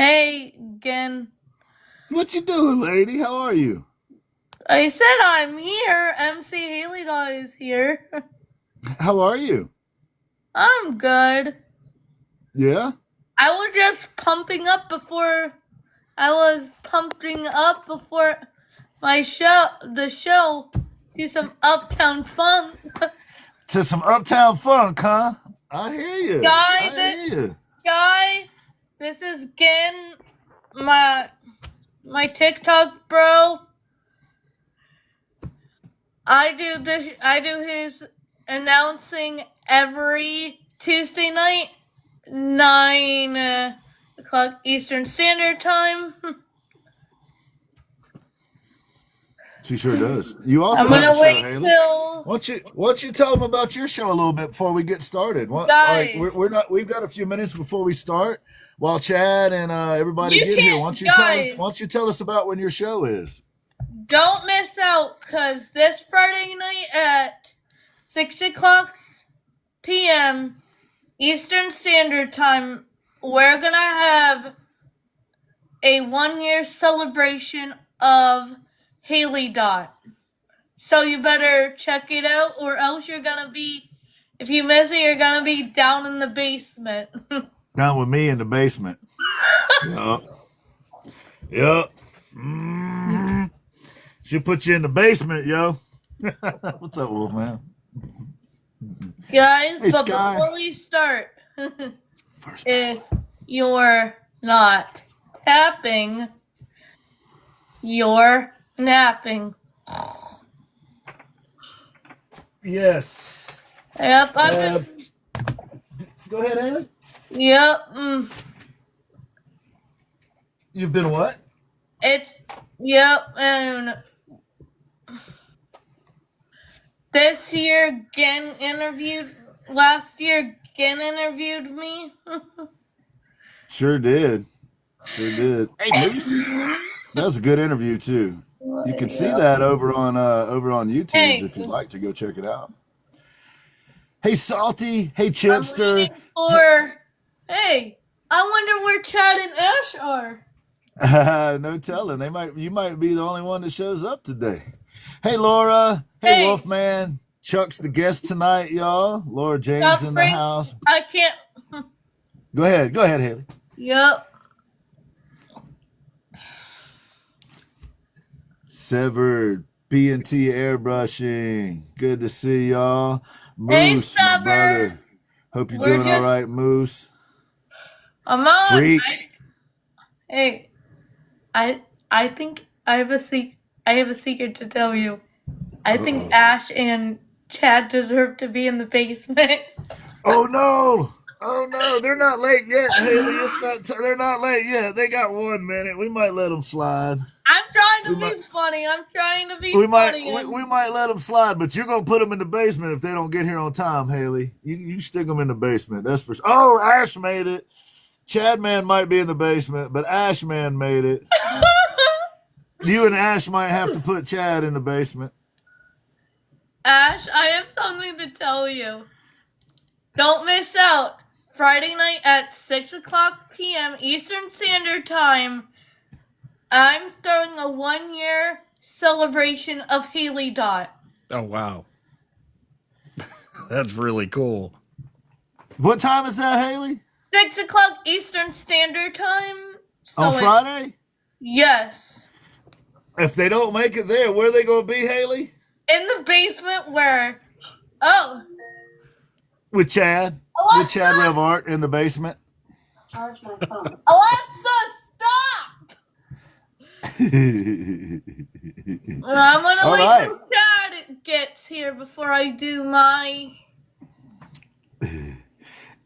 Hey, Ginn. What you doing, lady? How are you? I said I'm here. MC Haley Doll is here. How are you? I'm good. Yeah? I was just pumping up before my show, do some Uptown Funk. To some Uptown Funk, huh? I hear you. Guy, this is Ginn, my TikTok bro. I do his announcing every Tuesday night, 9 o'clock Eastern Standard Time. She sure does. You also I'm gonna have a wait show, Haley. till. Why don't you tell them about your show a little bit before we get started? Guys, we've got a few minutes before we start. While Chad and everybody get here, why don't you tell us about when your show is? Don't miss out, because this Friday night at 6 o'clock p.m. Eastern Standard Time, we're going to have a 1-year celebration of Haley Dot. So you better check it out, or else you're going to be, if you miss it, you're going to be down in the basement. Down with me in the basement. Yep. Mm-hmm. She'll put you in the basement, yo. What's up, Wolfman? Guys, hey, but Sky. Before we start, if you're not tapping, you're napping. Yes. Yep. Go ahead, Haley. Yep. You've been what? Yep, and last year Ginn interviewed me. Sure did. Hey, Moose. That was a good interview too. You can see that over on YouTube if you'd like to go check it out. Hey, Salty. Hey, Chipster. Hey, I wonder where Chad and Ash are. No telling. You might be the only one that shows up today. Hey, Laura. Hey, Wolfman. Chuck's the guest tonight, y'all. Laura Jane's in the house. I can't. Go ahead, Haley. Yep. Severed B&T airbrushing. Good to see y'all. Moose, my brother. Hope you're doing all right, Moose. I'm on. Freak. I think I have a secret to tell you. I think Ash and Chad deserve to be in the basement. Oh no, they're not late yet, Haley. They're not late yet. They got 1 minute. We might let them slide. I'm trying to be funny. We might let them slide, but you're gonna put them in the basement if they don't get here on time, Haley. You stick them in the basement. That's for sure. Oh, Ash made it. Chad Man might be in the basement, but Ash Man made it. You and Ash might have to put Chad in the basement. Ash, I have something to tell you. Don't miss out. Friday night at 6 o'clock p.m. Eastern Standard Time, I'm throwing a 1-year celebration of Haley Dot. Oh, wow. That's really cool. What time is that, Haley? 6 o'clock Eastern Standard Time. On Friday? Yes. If they don't make it there, where are they going to be, Haley? In the basement where... With Chad. Alexa! With Chad Rev Art in the basement. Charge my phone. Alexa, stop! I'm going to wait till Chad gets here before I do my...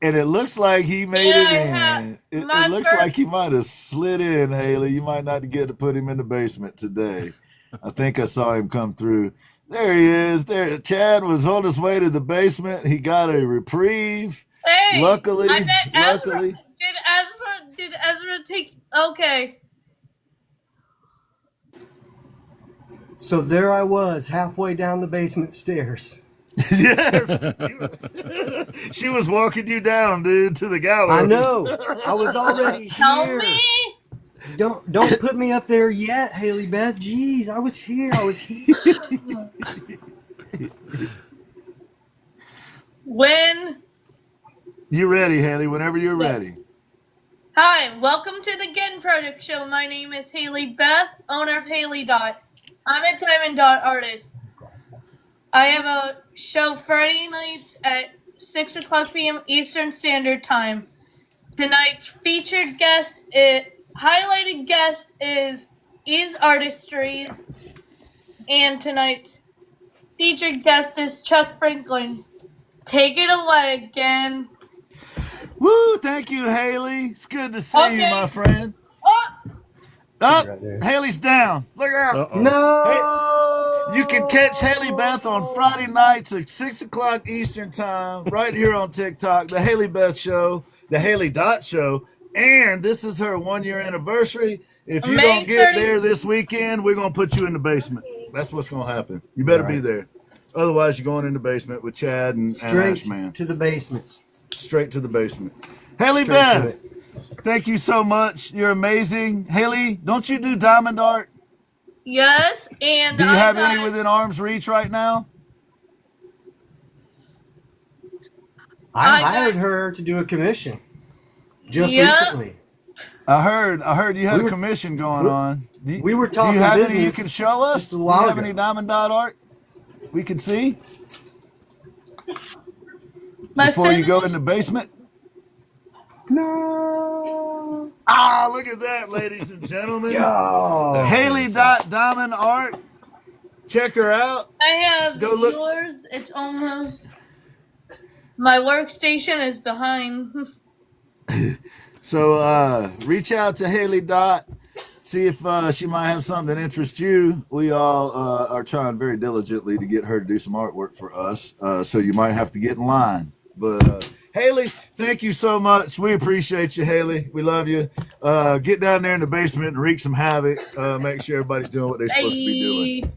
And it looks like he made it in. It looks like he might have slid in, Haley. You might not get to put him in the basement today. I think I saw him come through. There he is. There, Chad was on his way to the basement. He got a reprieve. Hey, luckily. Did Ezra take... Okay. So there I was, halfway down the basement stairs. Yes. She was walking you down, dude, to the gallows. I know. I was already Tell here. me Don't put me up there yet, Haley Beth. Jeez, I was here. When You ready, Haley? Whenever you're ready. Hi, welcome to the Ginn Project Show. My name is Haley Beth, owner of Haley Dot. I'm a diamond dot artist. I have a show Friday nights at 6 o'clock p.m. Eastern Standard Time. Tonight's featured guest, highlighted guest is Artistry, and tonight's featured guest is Chuck Franklin. Take it away again. Woo! Thank you, Haley. It's good to see you, my friend. Up, Haley's down. Look out! No. You can catch Haley Beth on Friday nights at 6 o'clock Eastern Time, right here on TikTok. The Haley Beth Show, the Haley Dot Show, and this is her 1-year anniversary. If you don't get there this weekend, we're gonna put you in the basement. That's what's gonna happen. You better be there. Otherwise, you're going in the basement with Chad and Ash, man. To the basement. Straight to the basement. Haley Beth, thank you so much. You're amazing. Haley, don't you do diamond art? Yes, and do you have any within arm's reach right now? I hired her to do a commission just recently. I heard you had a commission going on. We were talking. Do you have business any you can show us? Do you have any diamond dot art we can see before you go in the basement? No. Ah, look at that, ladies and gentlemen. Yo. Haley Dot Diamond Art. Check her out. I have yours. It's almost. My workstation is behind. So reach out to Haley Dot. See if she might have something that interests you. We all are trying very diligently to get her to do some artwork for us. So you might have to get in line. But Haley, thank you so much. We appreciate you, Haley. We love you. Get down there in the basement and wreak some havoc. Make sure everybody's doing what they're supposed to be doing.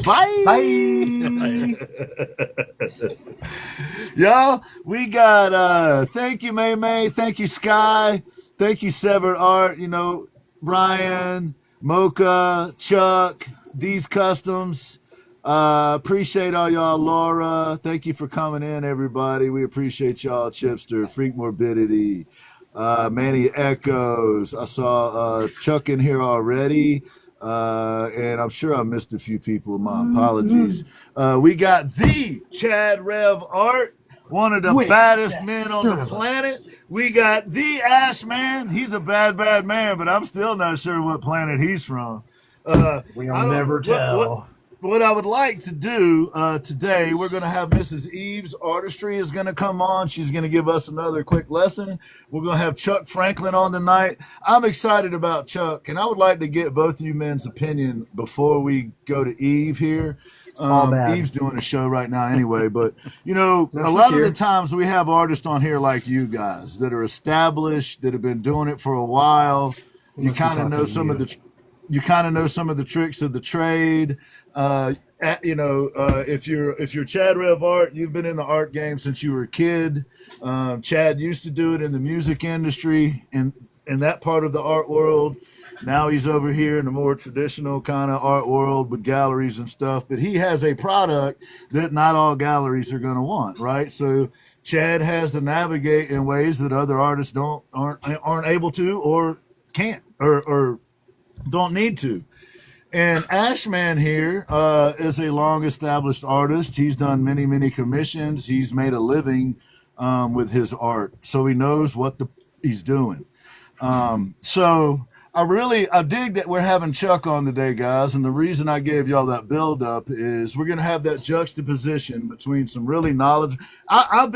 Bye. Bye. Y'all, we got thank you, May May. Thank you, Sky. Thank you, Severed Art. You know, Brian, Mocha, Chuck, D's Customs. Appreciate all y'all. Laura, thank you for coming in, everybody. We appreciate y'all. Chipster, Freak Morbidity, Manny Echoes. I saw Chuck in here already, and I'm sure I missed a few people. My apologies. We got the Chad Rev Art, one of the baddest men on the planet. We got the Ash Man. He's a bad man, but I'm still not sure what planet he's from. We'll never tell. What I would like to do today, we're going to have Mrs. Eve's Artistry is going to come on. She's going to give us another quick lesson. We're going to have Chuck Franklin on tonight. I'm excited about Chuck, and I would like to get both of you men's opinion before we go to Eve here. Eve's doing a show right now anyway, but you know, a lot of the times we have artists on here like you guys that are established, that have been doing it for a while. You kind of know some of the tricks of the trade. If you're Chad Rev Art, you've been in the art game since you were a kid. Chad used to do it in the music industry and in that part of the art world. Now he's over here in the more traditional kind of art world with galleries and stuff, but he has a product that not all galleries are going to want, right? So Chad has to navigate in ways that other artists aren't able to or can't or don't need to. And Ashman here is a long-established artist. He's done many commissions. He's made a living with his art, so he knows what he's doing. So I dig that we're having Chuck on today, guys. And the reason I gave y'all that build up is we're going to have that juxtaposition between some really knowledge. I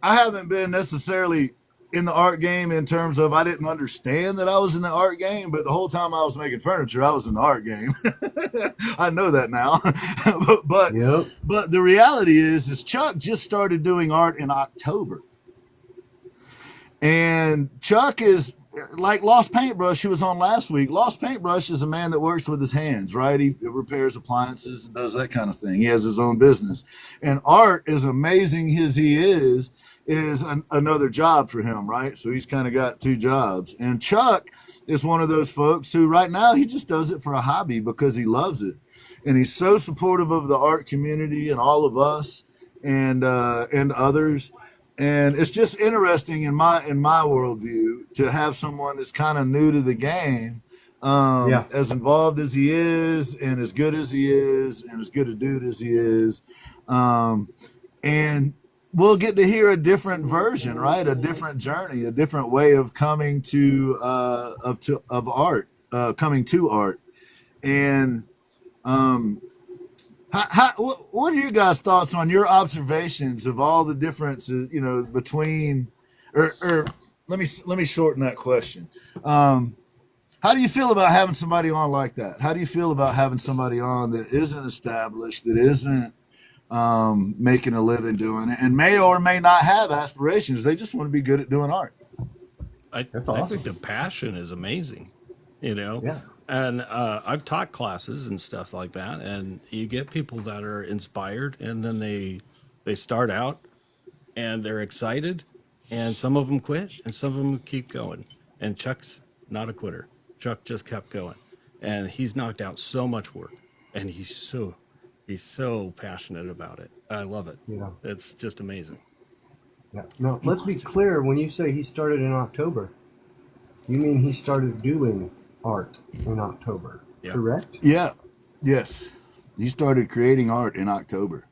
haven't been necessarily in the art game in terms of I didn't understand that I was in the art game, but the whole time I was making furniture, I was in the art game. I know that now. but the reality is Chuck just started doing art in October. And Chuck is like Lost Paintbrush, who was on last week. Lost Paintbrush is a man that works with his hands, right? He repairs appliances and does that kind of thing. He has his own business. And art, as amazing as he is another job for him, right? So he's kind of got two jobs. And Chuck is one of those folks who right now he just does it for a hobby because he loves it. And he's so supportive of the art community and all of us and others. And it's just interesting in my worldview to have someone that's kind of new to the game, as involved as he is, and as good as he is, and as good a dude as he is. And we'll get to hear a different version, right? A different journey, a different way of coming to art, coming to art. And what are your guys' thoughts on your observations of all the differences, between, or let me shorten that question. How do you feel about having somebody on like that? How do you feel about having somebody on that isn't established, that isn't making a living doing it, and may or may not have aspirations? They just want to be good at doing art. That's awesome. I think the passion is amazing, Yeah. And I've taught classes and stuff like that, and you get people that are inspired, and then they start out and they're excited, and some of them quit and some of them keep going. And Chuck's not a quitter. Chuck just kept going, and he's knocked out so much work, and he's so passionate about it. I love it. Yeah. It's just amazing. Yeah. No, let's be clear. When you say he started in October, you mean he started doing art in October, correct? Yeah. Yes. He started creating art in October.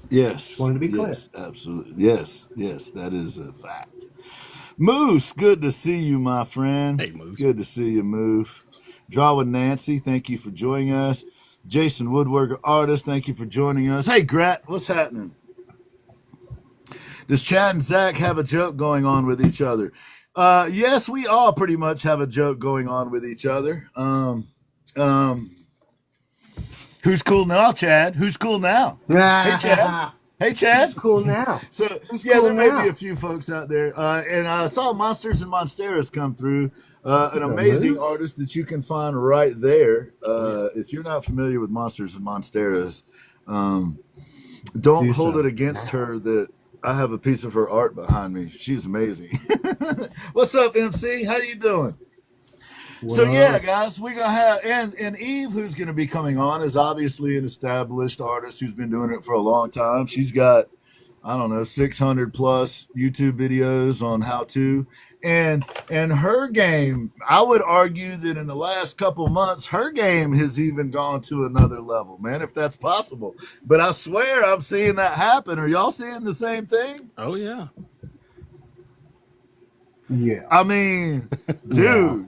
Yes. Wanted to be clear. Yes, absolutely. Yes. Yes, that is a fact. Moose, good to see you, my friend. Hey, Moose. Good to see you, Moose. Draw with Nancy, thank you for joining us. Jason Woodworker Artist, thank you for joining us. Hey, Grat, what's happening? Does Chad and Zach have a joke going on with each other? Yes, we all pretty much have a joke going on with each other. Who's cool now, Chad? Who's cool now? Hey, Chad. Hey, Chad. Who's cool now? So, Who's yeah, cool there may now? be a few folks out there. And I saw Monsters and Monsteras come through. An amazing Moose? artist that you can find right there. If you're not familiar with Monsters and Monsteras, don't hold it against her that I have a piece of her art behind me. She's amazing. What's up, MC? How you doing? So yeah, guys, we're gonna have and Eve, who's gonna be coming on, is obviously an established artist who's been doing it for a long time. She's got, I don't know, 600 plus YouTube videos on how to, and her game, I would argue that in the last couple months, her game has even gone to another level, man, if that's possible. But I swear I'm seeing that happen. Are y'all seeing the same thing? Oh yeah. Yeah. I mean, dude.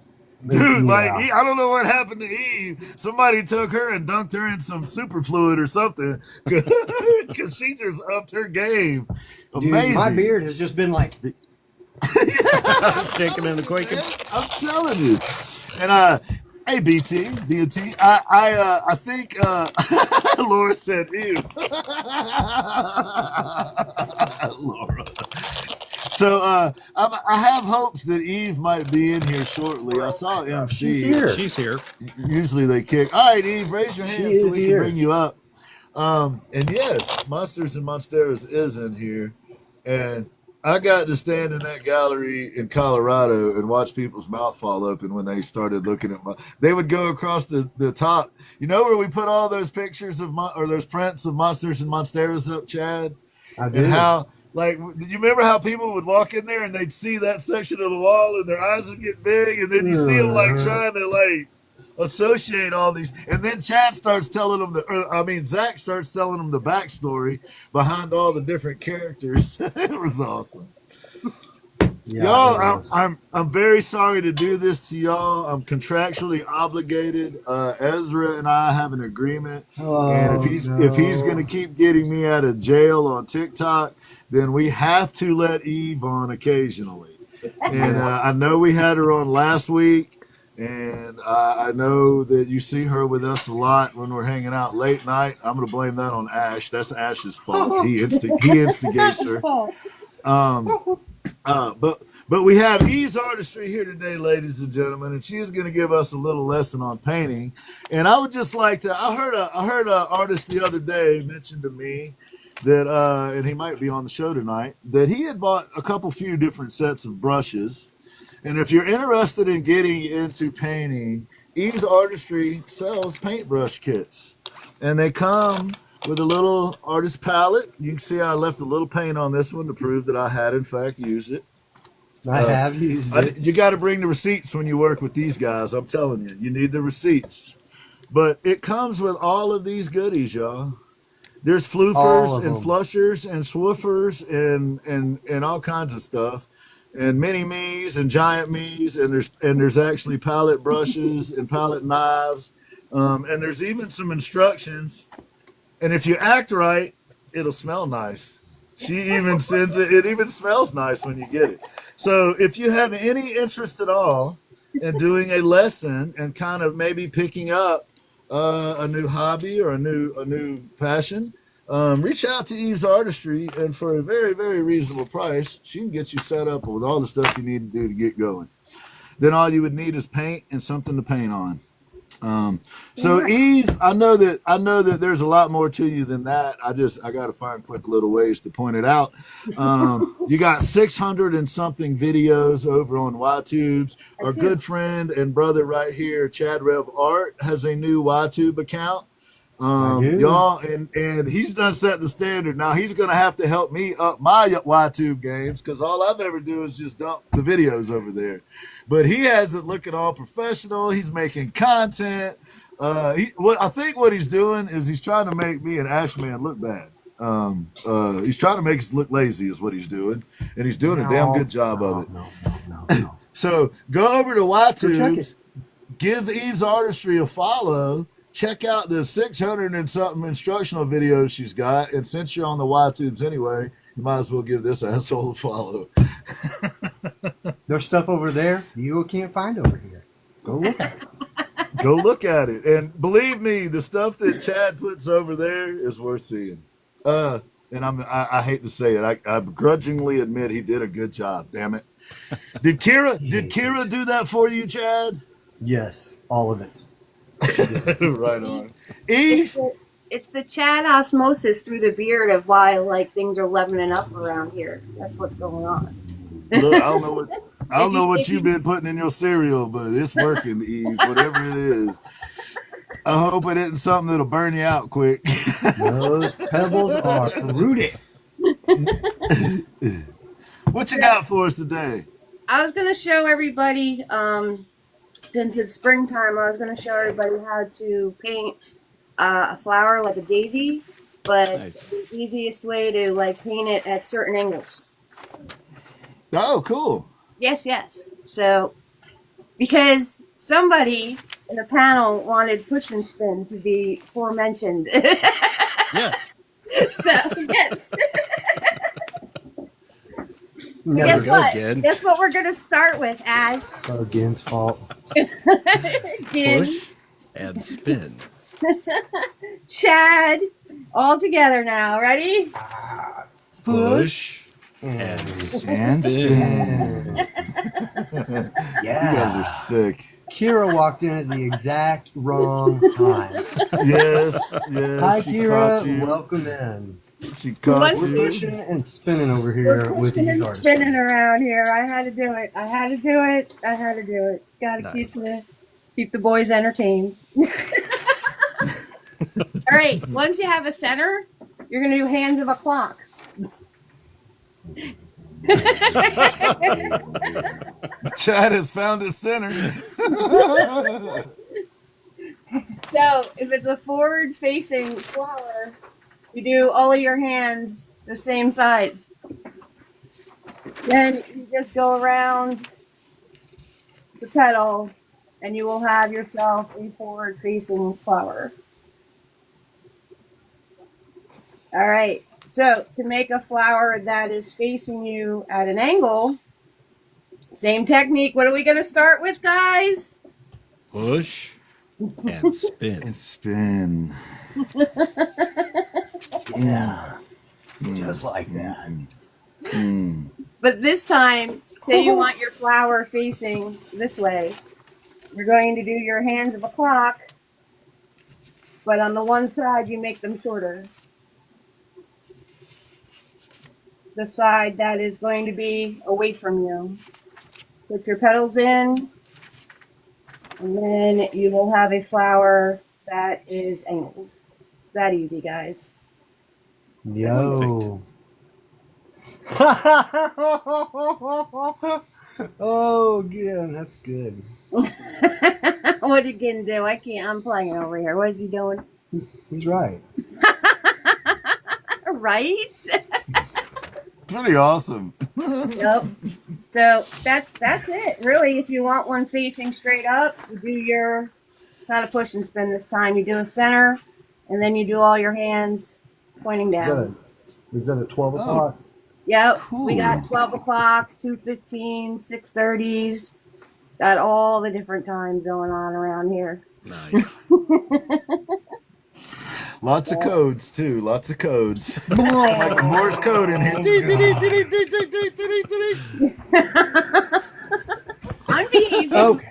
Dude, like, I don't know what happened to Eve. Somebody took her and dunked her in some superfluid or something because she just upped her game. Amazing. Dude, my beard has just been like... Shaking and quaking. I'm telling you. And, hey, BT, I think Laura said, ew. Laura. So I have hopes that Eve might be in here shortly. I saw MC. She's here. Usually they kick. All right, Eve, raise your hand so we can bring you up. And yes, Monsters and Monsteras is in here. And I got to stand in that gallery in Colorado and watch people's mouth fall open when they started looking at they would go across the top. You know where we put all those pictures of or those prints of Monsters and Monsteras up, Chad? I do. And how... Like, do you remember how people would walk in there and they'd see that section of the wall and their eyes would get big, and then you see them like trying to like associate all these, and then Chad starts telling them Zach starts telling them the backstory behind all the different characters. It was awesome. Yeah, y'all, I'm very sorry to do this to y'all. I'm contractually obligated. Ezra and I have an agreement, and if he's going to keep getting me out of jail on TikTok, then we have to let Eve on occasionally. And I know we had her on last week, and I know that you see her with us a lot when we're hanging out late night. I'm going to blame that on Ash. That's Ash's fault. He instigates her. But we have Eve's Artistry here today, ladies and gentlemen, and she is going to give us a little lesson on painting. And I would just like to, I heard an artist the other day mention to me that, and he might be on the show tonight, that he had bought a few different sets of brushes, And if you're interested in getting into painting, Eve's Artistry sells paintbrush kits. And they come with a little artist palette. You can see I left a little paint on this one to prove that I had, in fact, used it. I have used it. You got to bring the receipts when you work with these guys. I'm telling you, you need the receipts. But it comes with all of these goodies, y'all. There's floofers and flushers and swoofers and all kinds of stuff, and mini me's and giant me's, and there's actually palette brushes and palette knives, and there's even some instructions. And if you act right, it'll smell nice. She even sends it. It even smells nice when you get it. So if you have any interest at all in doing a lesson and kind of maybe picking up a new hobby or a new passion, reach out to Eve's Artistry, and for a very, very reasonable price, she can get you set up with all the stuff you need to do to get going. Then all you would need is paint and something to paint on. So Eve, I know that there's a lot more to you than that. I got to find quick little ways to point it out. You got 600 and something videos over on YTubes. Our good friend and brother right here, Chad Rev Art, has a new YTube account. Y'all, and he's done set the standard. Now he's gonna have to help me up my YTube games, because all I've ever do is just dump the videos over there. But he has it looking all professional. He's making content. I think what he's doing is he's trying to make me and Ashman look bad. He's trying to make us look lazy is what he's doing, and he's doing a damn good job of it. No. So go over to YTube, give Eve's Artistry a follow. Check out the 600 and something instructional videos she's got. And since you're on the YTubes anyway, you might as well give this asshole a follow. There's stuff over there you can't find over here. Go look at it. Go look at it. And believe me, the stuff that Chad puts over there is worth seeing. And I hate to say it. I begrudgingly admit he did a good job. Damn it. Did Kira do that for you, Chad? Yes, all of it. Right on. Eve? It's the Chad osmosis through the beard of why like things are leveling up around here. That's what's going on. Look, I don't know what you've been putting in your cereal, but it's working, Eve, whatever it is. I hope it isn't something that'll burn you out quick. Those pebbles are fruity. What you got for us today? I was going to show everybody, since it's springtime, I was going to show everybody how to paint a flower like a daisy, but the easiest way to like paint it at certain angles. Oh, cool. Yes. So, because somebody in the panel wanted push and spin to be aforementioned. Yes. So, yes. Never Guess what we're going to start with, Ad? Oh, Ginn's fault. Ginn, Push and spin. Chad, all together now. Ready? Push and spin. Yeah. You guys are sick. Kira walked in at the exact wrong time. Yes. Hi, She Kira. caught you. Welcome in. She caught Once We're you. pushing and spinning over here We're with pushing these and artists. spinning around here. I had to do it. Got to Nice. keep the boys entertained. All right. Once you have a center, you're going to do hands of a clock. Chad has found his center. So if it's a forward-facing flower, you do all of your hands the same size. Then you just go around the petal, and you will have yourself a forward-facing flower. All right. So to make a flower that is facing you at an angle, same technique. What are we going to start with, guys? Push and spin. And spin. Yeah. Just like that. But this time, say you want your flower facing this way. You're going to do your hands of a clock, but on the one side, you make them shorter. The side that is going to be away from you. put your petals in, and then you will have a flower that is angled. It's that easy, guys. Yo. Oh, yeah, that's good. What did Ginn do? I can't. I'm playing over here. What is he doing? He's right. Right? Pretty awesome. Yep. So that's it. Really, if you want one facing straight up, you do your kind of push and spin this time. You do a center, and then you do all your hands pointing down. Is that at 12 o'clock? Yep. Cool. We got 12 o'clocks, 2:15, 6:30s. Got all the different times going on around here. Nice. Lots of codes too. Lots of codes. Like the Morse code in here. I'm being Okay.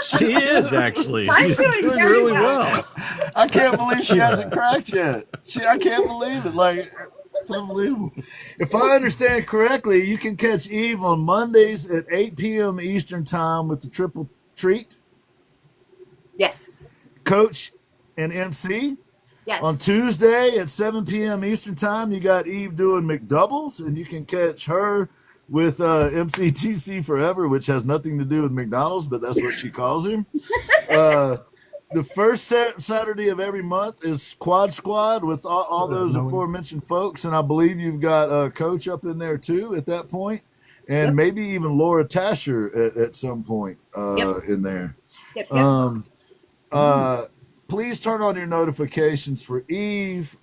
She is actually. I'm She's doing doing very really well. well. I can't believe she hasn't cracked yet. I can't believe it. Like, it's unbelievable. If I understand correctly, you can catch Eve on Mondays at 8 p.m. Eastern time with the triple treat, Yes. coach and MC. Yes. On Tuesday at 7 p.m. Eastern time, you got Eve doing McDoubles, and you can catch her with MCTC Forever, which has nothing to do with McDonald's, but that's what she calls him. The first Saturday of every month is Quad Squad with all those aforementioned folks, and I believe you've got Coach up in there too at that point, and maybe even Laura Tasher at some point in there. Yep. Please turn on your notifications for Eve.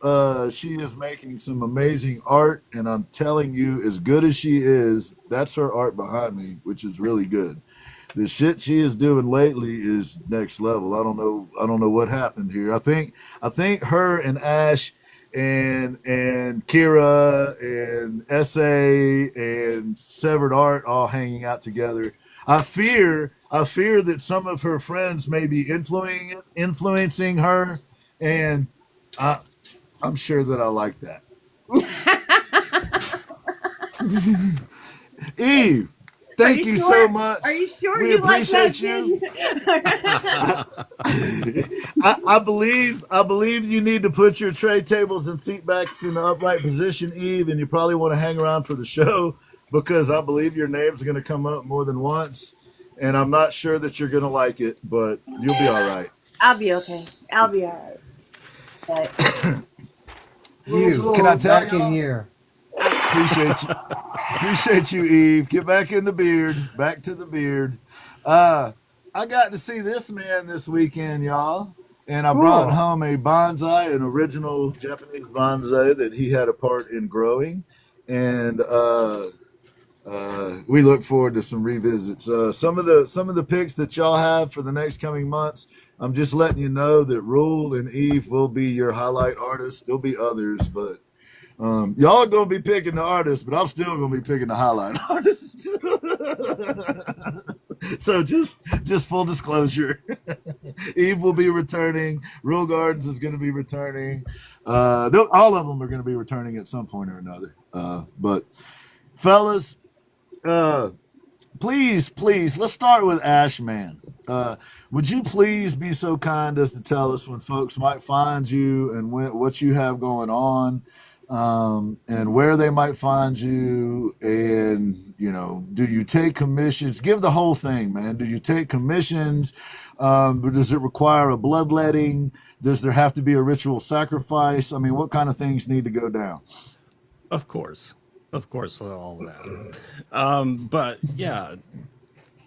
She is making some amazing art, and I'm telling you, as good as she is, that's her art behind me, which is really good. The shit she is doing lately is next level. I don't know what happened here. I think her and Ash and Kira and S.A. and Severed Art all hanging out together. I fear that some of her friends may be influencing her, and I'm sure that I like that. Eve, thank you so much. Are you sure We you like that? appreciate you. I believe you need to put your tray tables and seat backs in the upright position, Eve, and you probably want to hang around for the show because I believe your name's going to come up more than once, and I'm not sure that you're going to like it, but you'll be all right. I'll be okay. I'll be all right. But Can I tell back you? in here? Appreciate you, Eve. Get back in the beard. Back to the beard. I got to see this man this weekend, y'all. And I brought home a bonsai, an original Japanese bonsai that he had a part in growing. And we look forward to some revisits. Some of the picks that y'all have for the next coming months, I'm just letting you know that Rule and Eve will be your highlight artists. There'll be others, but y'all are going to be picking the artists, but I'm still going to be picking the highlight artists. So just full disclosure, Eve will be returning. Rule Gardens is going to be returning. All of them are going to be returning at some point or another. But fellas, please, let's start with Ashman. Would you please be so kind as to tell us when folks might find you and what you have going on, and where they might find you, and do you take commissions? Give the whole thing, man. Do you take commissions? Does it require a bloodletting? Does there have to be a ritual sacrifice? I mean, what kind of things need to go down? Of course, all that. But yeah,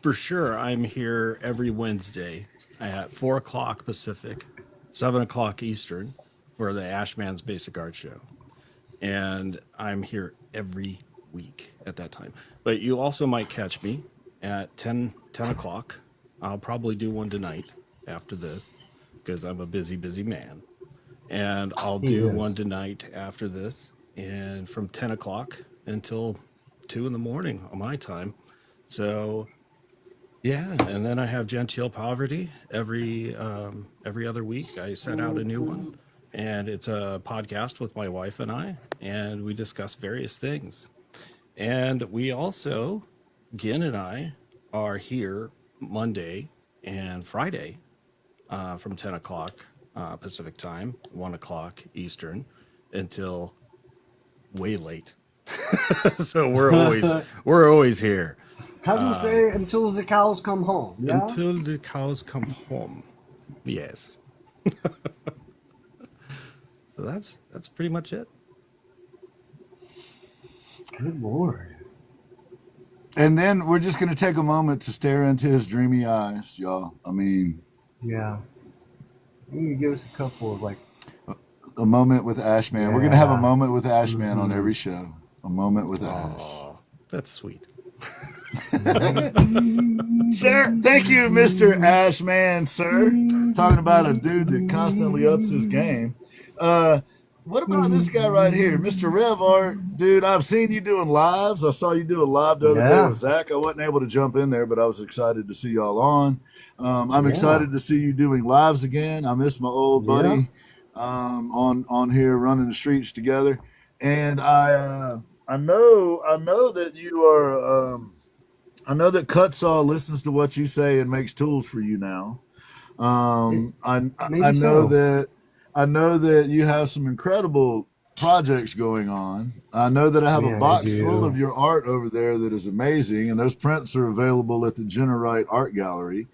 for sure, I'm here every Wednesday at 4 o'clock Pacific, 7 o'clock Eastern for the Ashman's Basic Art Show. And I'm here every week at that time. But you also might catch me at 10 o'clock. I'll probably do one tonight after this because I'm a busy man. And I'll do one tonight after this, and from 10 o'clock until 2 in the morning on my time. So yeah, and then I have Genteel Poverty every other week. I set out a new one, and it's a podcast with my wife and I, and we discuss various things. And we also Ginn and I are here Monday and Friday from 10 o'clock Pacific time, 1 o'clock Eastern, until way late. So we're always here. How do you say until the cows come home? Yeah. Until the cows come home. Yes. So that's pretty much it. Good Lord. And then we're just going to take a moment to stare into his dreamy eyes, y'all. I mean, Yeah. You can give us a couple of like. a moment with Ashman. Yeah. We're going to have a moment with Ashman on every show. A moment with Ash. Oh, that's sweet. Sir, thank you, Mr. Ashman, sir. Talking about a dude that constantly ups his game. What about this guy right here, Mr. Rev Art? Dude, I've seen you doing lives. I saw you do a live the other day with Zach. I wasn't able to jump in there, but I was excited to see y'all on. I'm excited to see you doing lives again. I miss my old buddy on here running the streets together. And I know that you are I know that Cutsaw listens to what you say and makes tools for you now. I know that you have some incredible projects going on. I know that I have a box full of your art over there that is amazing, and those prints are available at the Generite Art Gallery.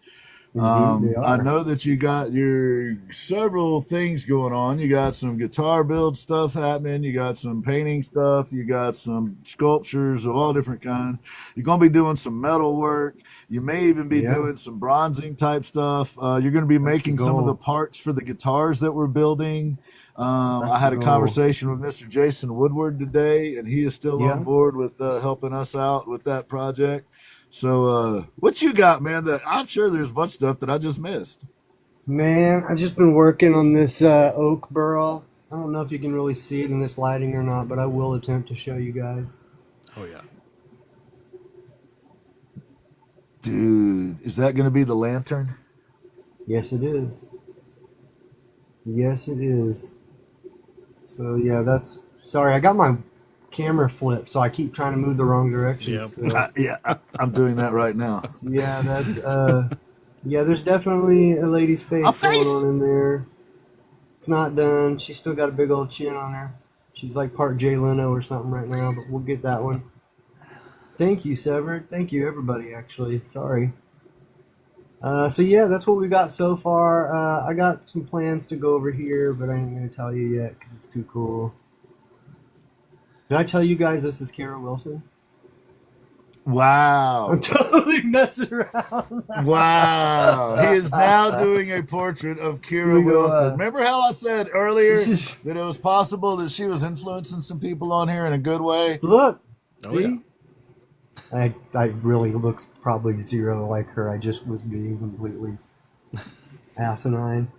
I know that you got your several things going on. You got some guitar build stuff happening. You got some painting stuff. You got some sculptures of all different kinds. You're going to be doing some metal work. You may even be doing some bronzing type stuff. You're going to be making some of the parts for the guitars that we're building. I had a conversation with Mr. Jason Woodward today, and he is still on board with helping us out with that project. So what you got, man? That I'm sure there's a bunch of stuff that I just missed. Man, I've just been working on this oak burl. I don't know if you can really see it in this lighting or not, but I will attempt to show you guys. Oh, yeah. Dude, is that going to be the lantern? Yes, it is. Yes, it is. So, yeah, that's... Sorry, I got my camera flipped, so I keep trying to move the wrong direction. I'm doing that right now. So, yeah, that's... yeah, there's definitely a lady's face going on in there. It's not done. She's still got a big old chin on her. She's like part Jay Leno or something right now, but we'll get that one. Thank you, Severed. Thank you, everybody, actually. Sorry. So, yeah, that's what we got so far. I got some plans to go over here, but I ain't going to tell you yet because it's too cool. Did I tell you guys this is Kara Wilson? Wow. I'm totally messing around. Wow. He is now doing a portrait of Kira Wilson. Remember how I said earlier that it was possible that she was influencing some people on here in a good way? Look. Oh, see? Yeah. I really looks probably zero like her. I just was being completely asinine.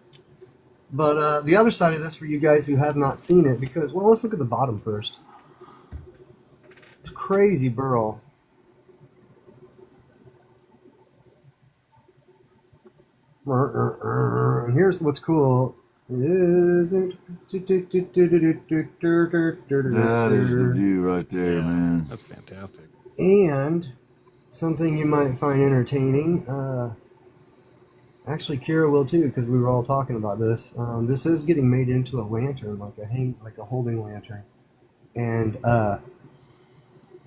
But the other side of this for you guys who have not seen it, because, well, let's look at the bottom first. It's crazy burl. And here's what's cool. That is the view right there, man. That's fantastic. And something you might find entertaining. Actually, Kira will too, because we were all talking about this. This is getting made into a lantern, like a holding lantern. And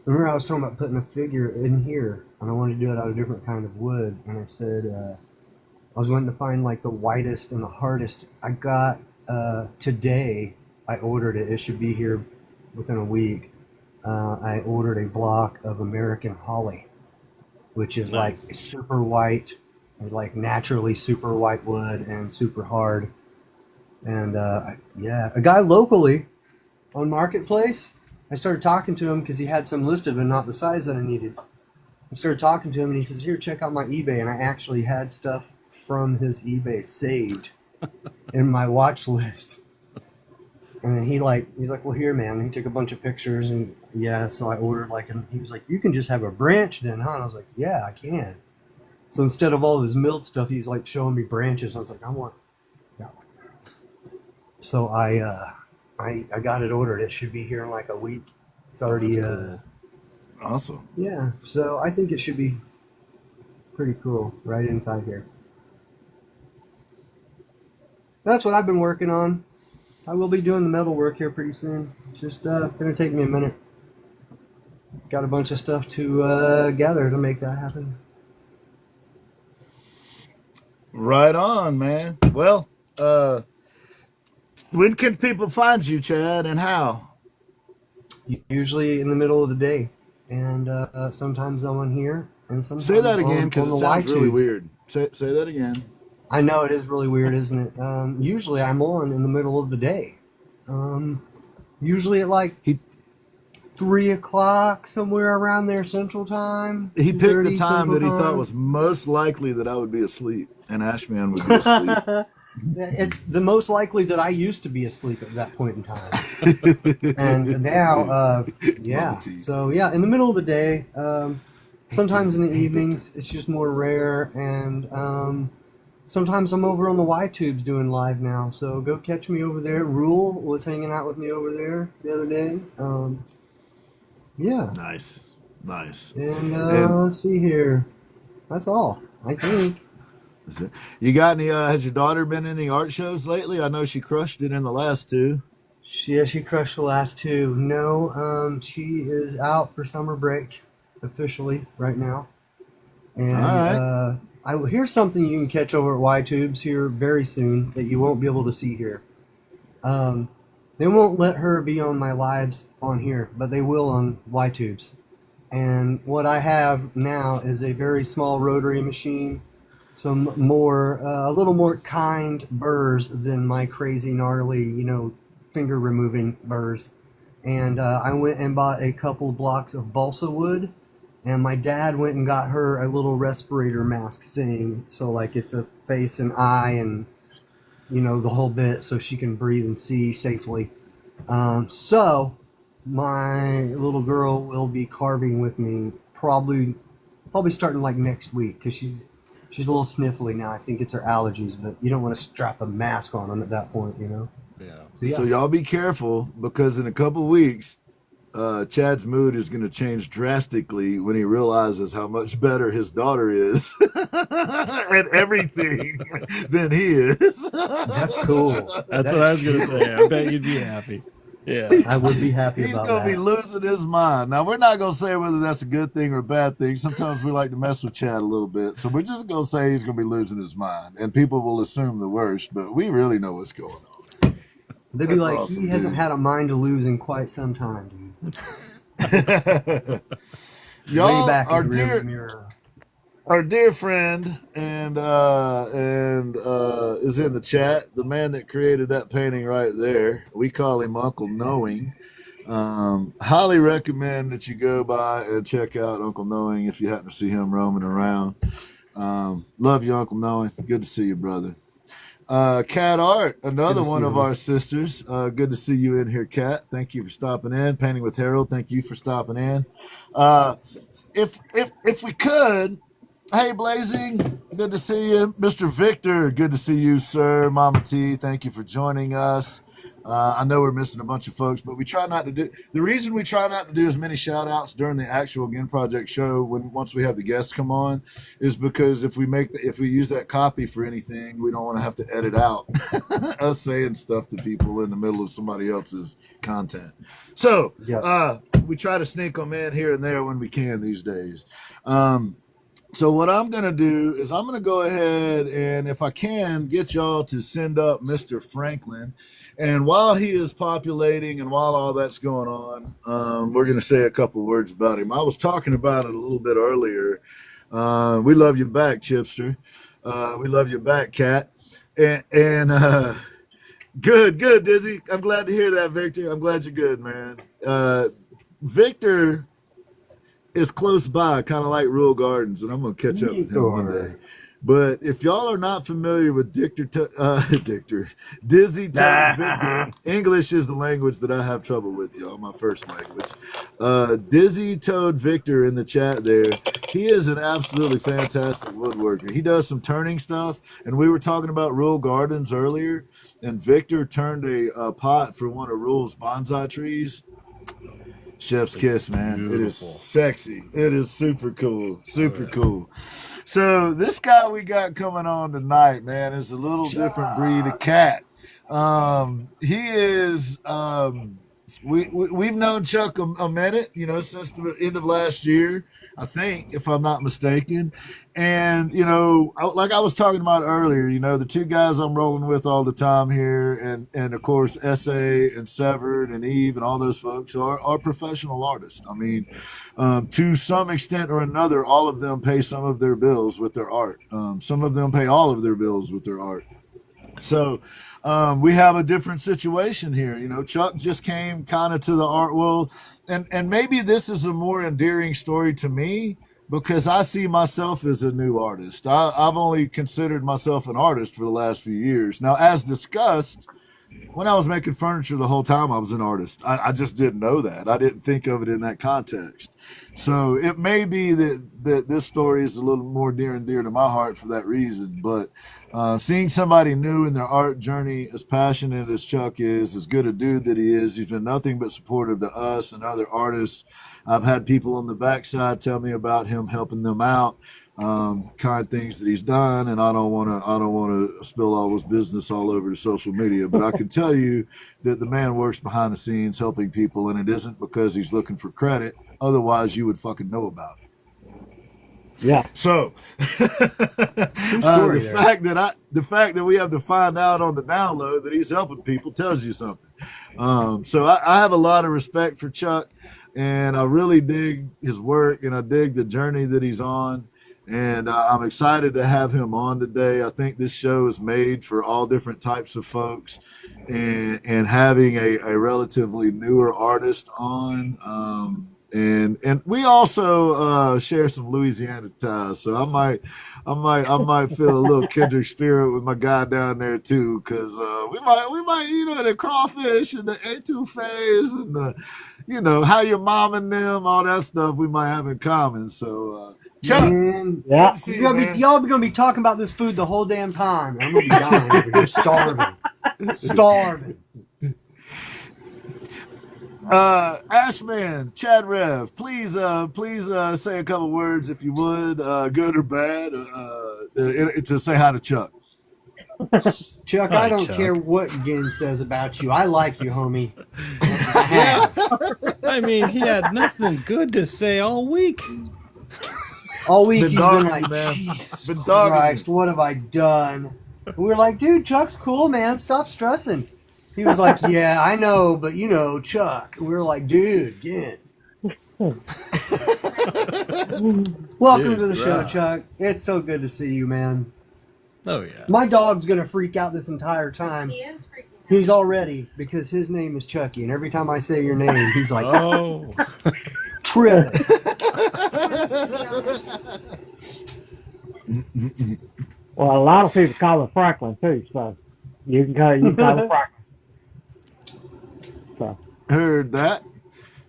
remember, I was talking about putting a figure in here, and I wanted to do it out of a different kind of wood. And I said I was wanting to find like the whitest and the hardest. I got today. I ordered it. It should be here within a week. I ordered a block of American holly, which is like super white, like naturally super white wood and super hard. And yeah, a guy locally on Marketplace, I started talking to him because he had some listed but not the size that I needed. I started talking to him and he says, "Here, check out my eBay." And I actually had stuff from his eBay saved in my watch list. And then he's like, "Well, here, man." And he took a bunch of pictures, and yeah, so I ordered he was like, "You can just have a branch then, huh?" And I was like, "Yeah, I can." So instead of all his milled stuff, he's like showing me branches. I was like, "I want that one." So I got it ordered. It should be here in like a week. It's already cool. Awesome. Yeah, so I think it should be pretty cool right inside here. That's what I've been working on. I will be doing the metal work here pretty soon. It's just gonna take me a minute. Got a bunch of stuff to gather to make that happen. Right on, man. Well, when can people find you, Chad, and how? Usually in the middle of the day, and sometimes I'm on here, and sometimes Say that again, because on it the sounds really Y-tubes. weird. Say that again. I know it is really weird, isn't it? Usually I'm on in the middle of the day. Usually at like 3 o'clock, somewhere around there, Central Time. He picked the 2:30 time that he Central thought Time. was most likely that I would be asleep, and Ashman would be asleep. It's the most likely that I used to be asleep at that point in time. And now, yeah. So, yeah, in the middle of the day, sometimes in the evenings, it's just more rare. And sometimes I'm over on the Y-tubes doing live now. So go catch me over there. Rule was hanging out with me over there the other day. Yeah. Nice. And let's see here. That's all, I think. You got any? Has your daughter been in any art shows lately? I know she crushed it in the last two. She crushed the last two. No, she is out for summer break officially right now. And all right. Here's something you can catch over at Y-tubes here very soon that you won't be able to see here. They won't let her be on my lives on here, but they will on Y-tubes. And what I have now is a very small rotary machine. Some more, a little more kind burrs than my crazy, gnarly, finger removing burrs. And I went and bought a couple blocks of balsa wood, and my dad went and got her a little respirator mask thing. So like it's a face and eye and, the whole bit, so she can breathe and see safely. So my little girl will be carving with me probably starting like next week, because she's a little sniffly now. I think it's her allergies, but you don't want to strap a mask on them at that point, Yeah. So y'all be careful, because in a couple weeks, Chad's mood is going to change drastically when he realizes how much better his daughter is at everything than he is. That's cool. That's what I was going to say. I bet you'd be happy. Yeah. I would be happy He's about going to be that. losing his mind. Now, we're not going to say whether that's a good thing or a bad thing. Sometimes we like to mess with Chad a little bit. So we're just going to say he's going to be losing his mind. And people will assume the worst, but we really know what's going on. They'd be That's like, awesome, he hasn't dude. had a mind to lose in quite some time, dude. Y'all, Way back our in the rear dear, mirror. our dear friend and is in the chat, the man that created that painting right there. We call him Uncle Knowing. Highly recommend that you go by and check out Uncle Knowing if you happen to see him roaming around. Love you, Uncle Knowing. Good to see you, brother. Cat Art, another one of our sisters. Good to see you in here, Cat. Thank you for stopping in. Painting with Harold, thank you for stopping in. If we could, hey Blazing, good to see you. Mr. Victor, good to see you, sir. Mama T, thank you for joining us. I know we're missing a bunch of folks, but we try not to do. The reason we try not to do as many shout outs during the actual Ginn Project show once we have the guests come on is because if we use that copy for anything, we don't want to have to edit out us saying stuff to people in the middle of somebody else's content. So we try to sneak them in here and there when we can these days. So what I'm going to do is I'm going to go ahead and, if I can, get y'all to send up Mr. Franklin. And while he is populating and while all that's going on, we're going to say a couple words about him. I was talking about it a little bit earlier. We love you back, Chipster. We love you back, Cat. And good, Dizzy. I'm glad to hear that, Victor. I'm glad you're good, man. Victor is close by, kind of like Rural Gardens, and I'm going to catch up with him one day. But if y'all are not familiar with Dizzy Toad Victor, English is the language that I have trouble with, y'all, my first language. Dizzy Toad Victor in the chat there, he is an absolutely fantastic woodworker. He does some turning stuff, and we were talking about Rural Gardens earlier, and Victor turned a pot for one of Rul's bonsai trees. Chef's kiss, man. Beautiful. It is sexy. It is super cool. Super cool. So this guy we got coming on tonight, man, is a little different breed of cat. He is we've known Chuck a minute, you know, since the end of last year, I think, if I'm not mistaken. And, you know, like I was talking about earlier, you know, the two guys I'm rolling with all the time here, and of course, S.A. and Severed and Eve and all those folks are professional artists. I mean, to some extent or another, all of them pay some of their bills with their art. Some of them pay all of their bills with their art. So we have a different situation here. You know, Chuck just came kind of to the art world, and maybe this is a more endearing story to me because I see myself as a new artist. I've only considered myself an artist for the last few years. Now, as discussed, when I was making furniture the whole time, I was an artist. I just didn't know that. I didn't think of it in that context. So it may be that this story is a little more near and dear to my heart for that reason. But seeing somebody new in their art journey, as passionate as Chuck is, as good a dude that he is, he's been nothing but supportive to us and other artists. I've had people on the backside tell me about him helping them out, kind things that he's done, and I don't want to spill all his business all over the social media, but I can tell you that the man works behind the scenes helping people, and it isn't because he's looking for credit. Otherwise, you would fucking know about it. Yeah. So the fact that we have to find out on the download that he's helping people tells you something. So I have a lot of respect for Chuck, and I really dig his work, and I dig the journey that he's on. And I'm excited to have him on today. I think this show is made for all different types of folks, and having a relatively newer artist on. And we also share some Louisiana ties, so I might feel a little kindred spirit with my guy down there too, because we might you know, the crawfish and the etouffees and the, you know, how your mom and them, all that stuff we might have in common. So Chuck, Man, Yeah. y'all gonna be talking about this food the whole damn time. I'm gonna be dying over here, starving. Ashman, Chad Rev, please say a couple words if you would, good or bad, to say hi to Chuck. Chuck, Hi, I don't Chuck. care what Ginn says about you. I like you, homie. I mean, he had nothing good to say all week. All week Been he's dogging been you, like, man. Jesus Been dogging Christ, what have I done? And we were like, dude, Chuck's cool, man. Stop stressing. He was like, yeah, I know, but you know, Chuck. And we were like, dude, Ginn. Welcome to the show, right. Chuck. It's so good to see you, man. Oh yeah. My dog's going to freak out this entire time. He is freaking out. He's already, because his name is Chucky, and every time I say your name, he's like, Oh. trip. Well, a lot of people call it Franklin too, so you can call it Franklin. So Heard that.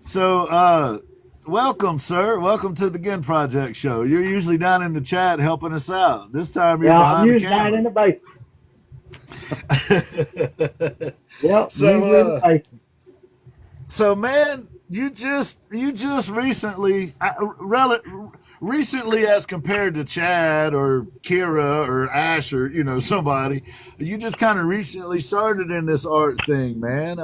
So, welcome, sir. Welcome to the Ginn Project Show. You're usually down in the chat helping us out. This time you're yeah, I'm behind the usually down in camera. the basement. Yep, So, usually in the basement. So, man, you just recently, recently as compared to Chad or Kira or Ash or, you know, somebody, you just kind of recently started in this art thing, man.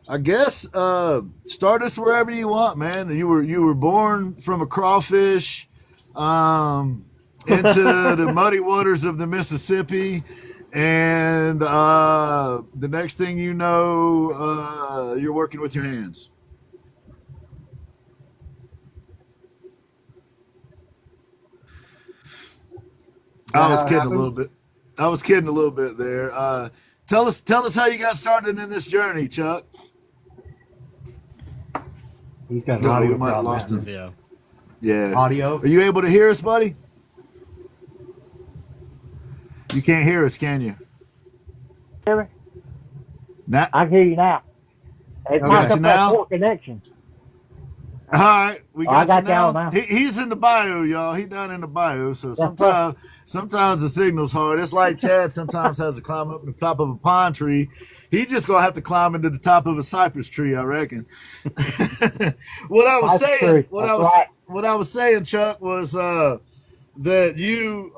I guess start us wherever you want, man. You were born from a crawfish into the muddy waters of the Mississippi, and the next thing you know, you're working with your hands. I was kidding a little bit. I was kidding a little bit there. Tell us how you got started in this journey, Chuck. He's got an No, audio we might have problem. lost him. Yeah. Yeah. Audio? Are you able to hear us, buddy? You can't hear us, can you? Hear me? Nah. I can hear you now. It Okay. might Got you up that now? poor connection. All right, we got, I got you now. y'all now. He's in the bio, y'all. He down in the bio. So Yes, sometimes the signal's hard. It's like Chad sometimes has to climb up the top of a pine tree. He just gonna have to climb into the top of a cypress tree, I reckon. What I was Cypress saying, tree. That's right. what I was saying, Chuck, was that you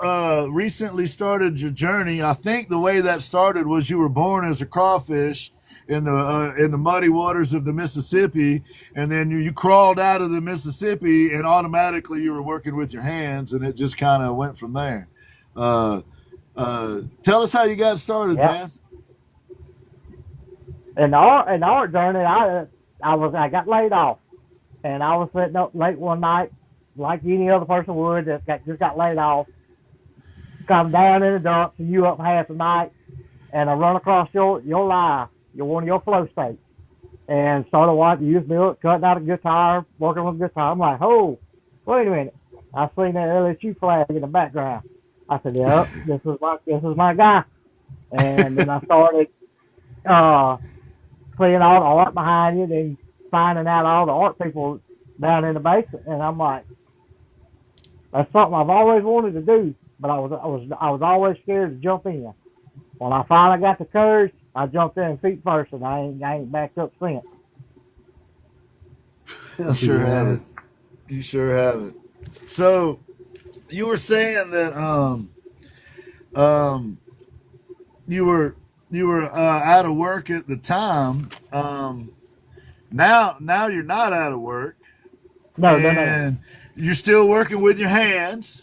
recently started your journey. I think the way that started was you were born as a crawfish in the muddy waters of the Mississippi, and then you crawled out of the Mississippi, and automatically you were working with your hands, and it just kind of went from there. Tell us how you got started, man. In the art journey, I got laid off, and I was sitting up late one night, like any other person would that just got laid off. Come down in the dumps, and you up half the night, and I run across your life. You're one of your flow states, and started watching you build, cutting out a guitar, working with a guitar. I'm like, oh, wait a minute! I seen that LSU flag in the background. I said, yep, this is my guy. And then I started seeing all the art behind it and finding out all the art people down in the basement. And I'm like, that's something I've always wanted to do, but I was always scared to jump in. When I finally got the courage, I jumped in feet first, and I ain't backed up since. You sure haven't. You sure haven't. So, you were saying that you were out of work at the time. Now you're not out of work. No. You're still working with your hands.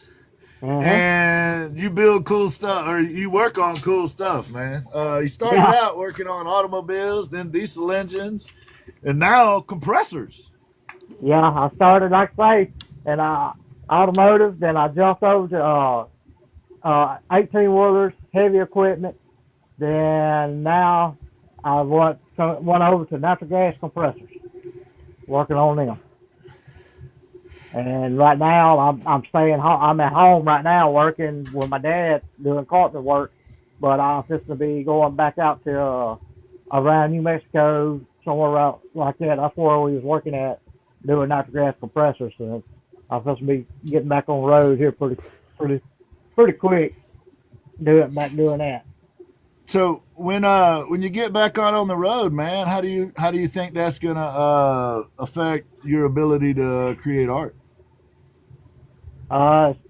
Mm-hmm. And you build cool stuff, or you work on cool stuff, man. You started out working on automobiles, then diesel engines, and now compressors. Yeah, I started, like I say, in automotive, then I jumped over to 18-wheelers, heavy equipment. Then now I went over to natural gas compressors, working on them. And right now I'm staying home. I'm at home right now working with my dad doing carpenter work, but I'm just to be going back out to around New Mexico, somewhere out like that. That's where we was working at doing natural gas compressors. So I'm supposed to be getting back on the road here pretty quick. Doing that. So when you get back on the road, man, how do you think that's gonna affect your ability to create art?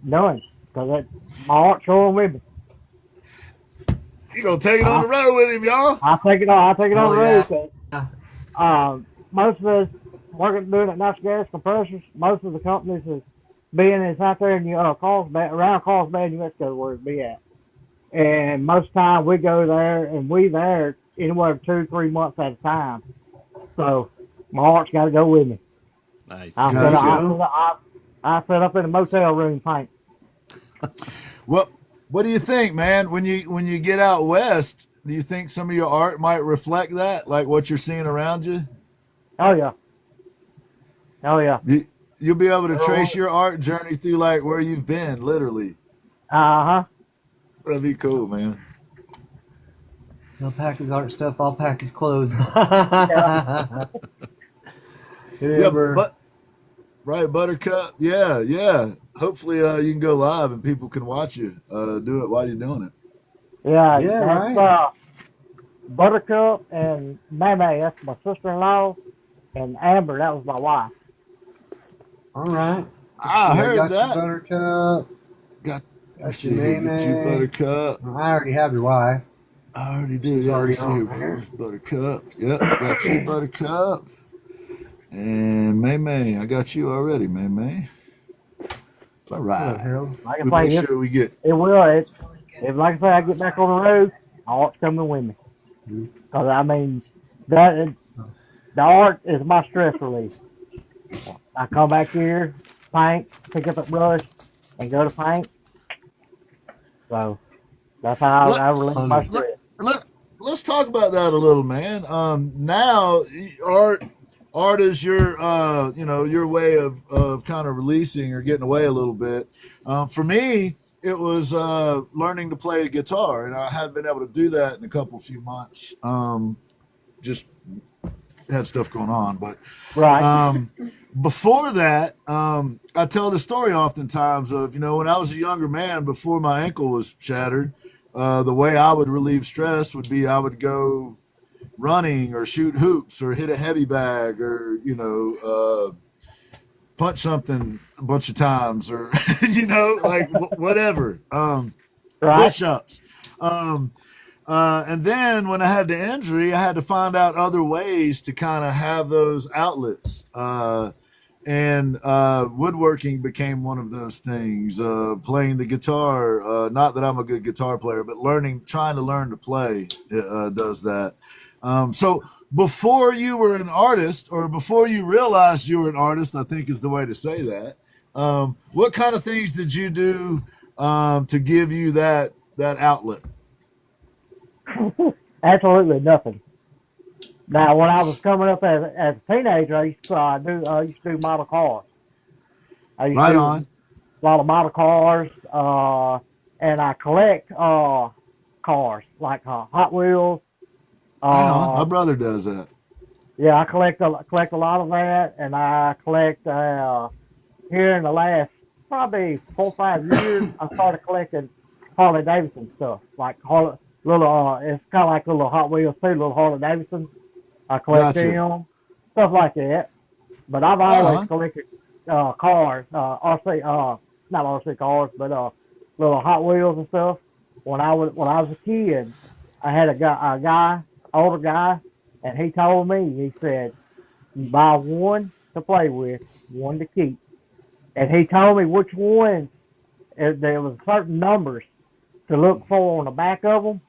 None, because my art's showing with me. You gonna take it on the road with him, y'all? I'll take it on the road. Most of us doing at natural gas compressors. Most of the companies is out there in around Carlsbad, New Mexico, where it be at. And most of the time we go there, and we there anywhere 2-3 months at a time. So my art's got to go with me. Nice. I set up in a motel room paint. What do you think, man? When you get out west, do you think some of your art might reflect that, like what you're seeing around you? Oh yeah. You'll be able to trace your art journey through like where you've been, literally. Uh-huh. That'd be cool, man. He'll pack his art stuff. I'll pack his clothes. Right, Buttercup. Yeah. Hopefully, you can go live and people can watch you do it while you're doing it. Yeah, right. Buttercup and Mame, that's my sister-in-law, and Amber, that was my wife. All right. I heard that. Buttercup. Got you, Buttercup. I already have your wife. I already do. Yeah, already where's Buttercup? Yep, got you, Buttercup. And May, I got you already, May. All right. Make sure we get. It will. If like I say, I get back on the road, art's coming with me. Because I mean, the art is my stress relief. I come back here, paint, pick up a brush, and go to paint. So that's how I relieve my stress. Let's talk about that a little, man. Now art is your your way of kind of releasing or getting away a little bit. For me, it was learning to play guitar, and I hadn't been able to do that in a few months. Just had stuff going on, but right. before that, I tell the story oftentimes of, when I was a younger man, before my ankle was shattered, the way I would relieve stress would be I would go running or shoot hoops or hit a heavy bag or, punch something a bunch of times or, like whatever, Right. push-ups. And then when I had the injury, I had to find out other ways to kind of have those outlets. And woodworking became one of those things. Playing the guitar, not that I'm a good guitar player, but trying to learn to play does that. So before you were an artist, or before you realized you were an artist, I think is the way to say that. What kind of things did you do to give you that outlet? Absolutely nothing. Now, when I was coming up as a teenager, I used to do model cars. I used Right to do on. a lot of model cars, and I collect cars like Hot Wheels. Right on. My brother does that. Yeah, I collect a lot of that, and I collect here in the last probably 4 or 5 years. I started collecting Harley Davidson stuff, like it's kind of like little Hot Wheels too, little Harley Davidson. I collect Gotcha. them, stuff like that. But I've always collected cars, not RC cars, but little Hot Wheels and stuff. When I was a kid, I had a older guy, and he told me, he said, you buy one to play with, one to keep. And he told me which ones, there was certain numbers to look for on the back of them,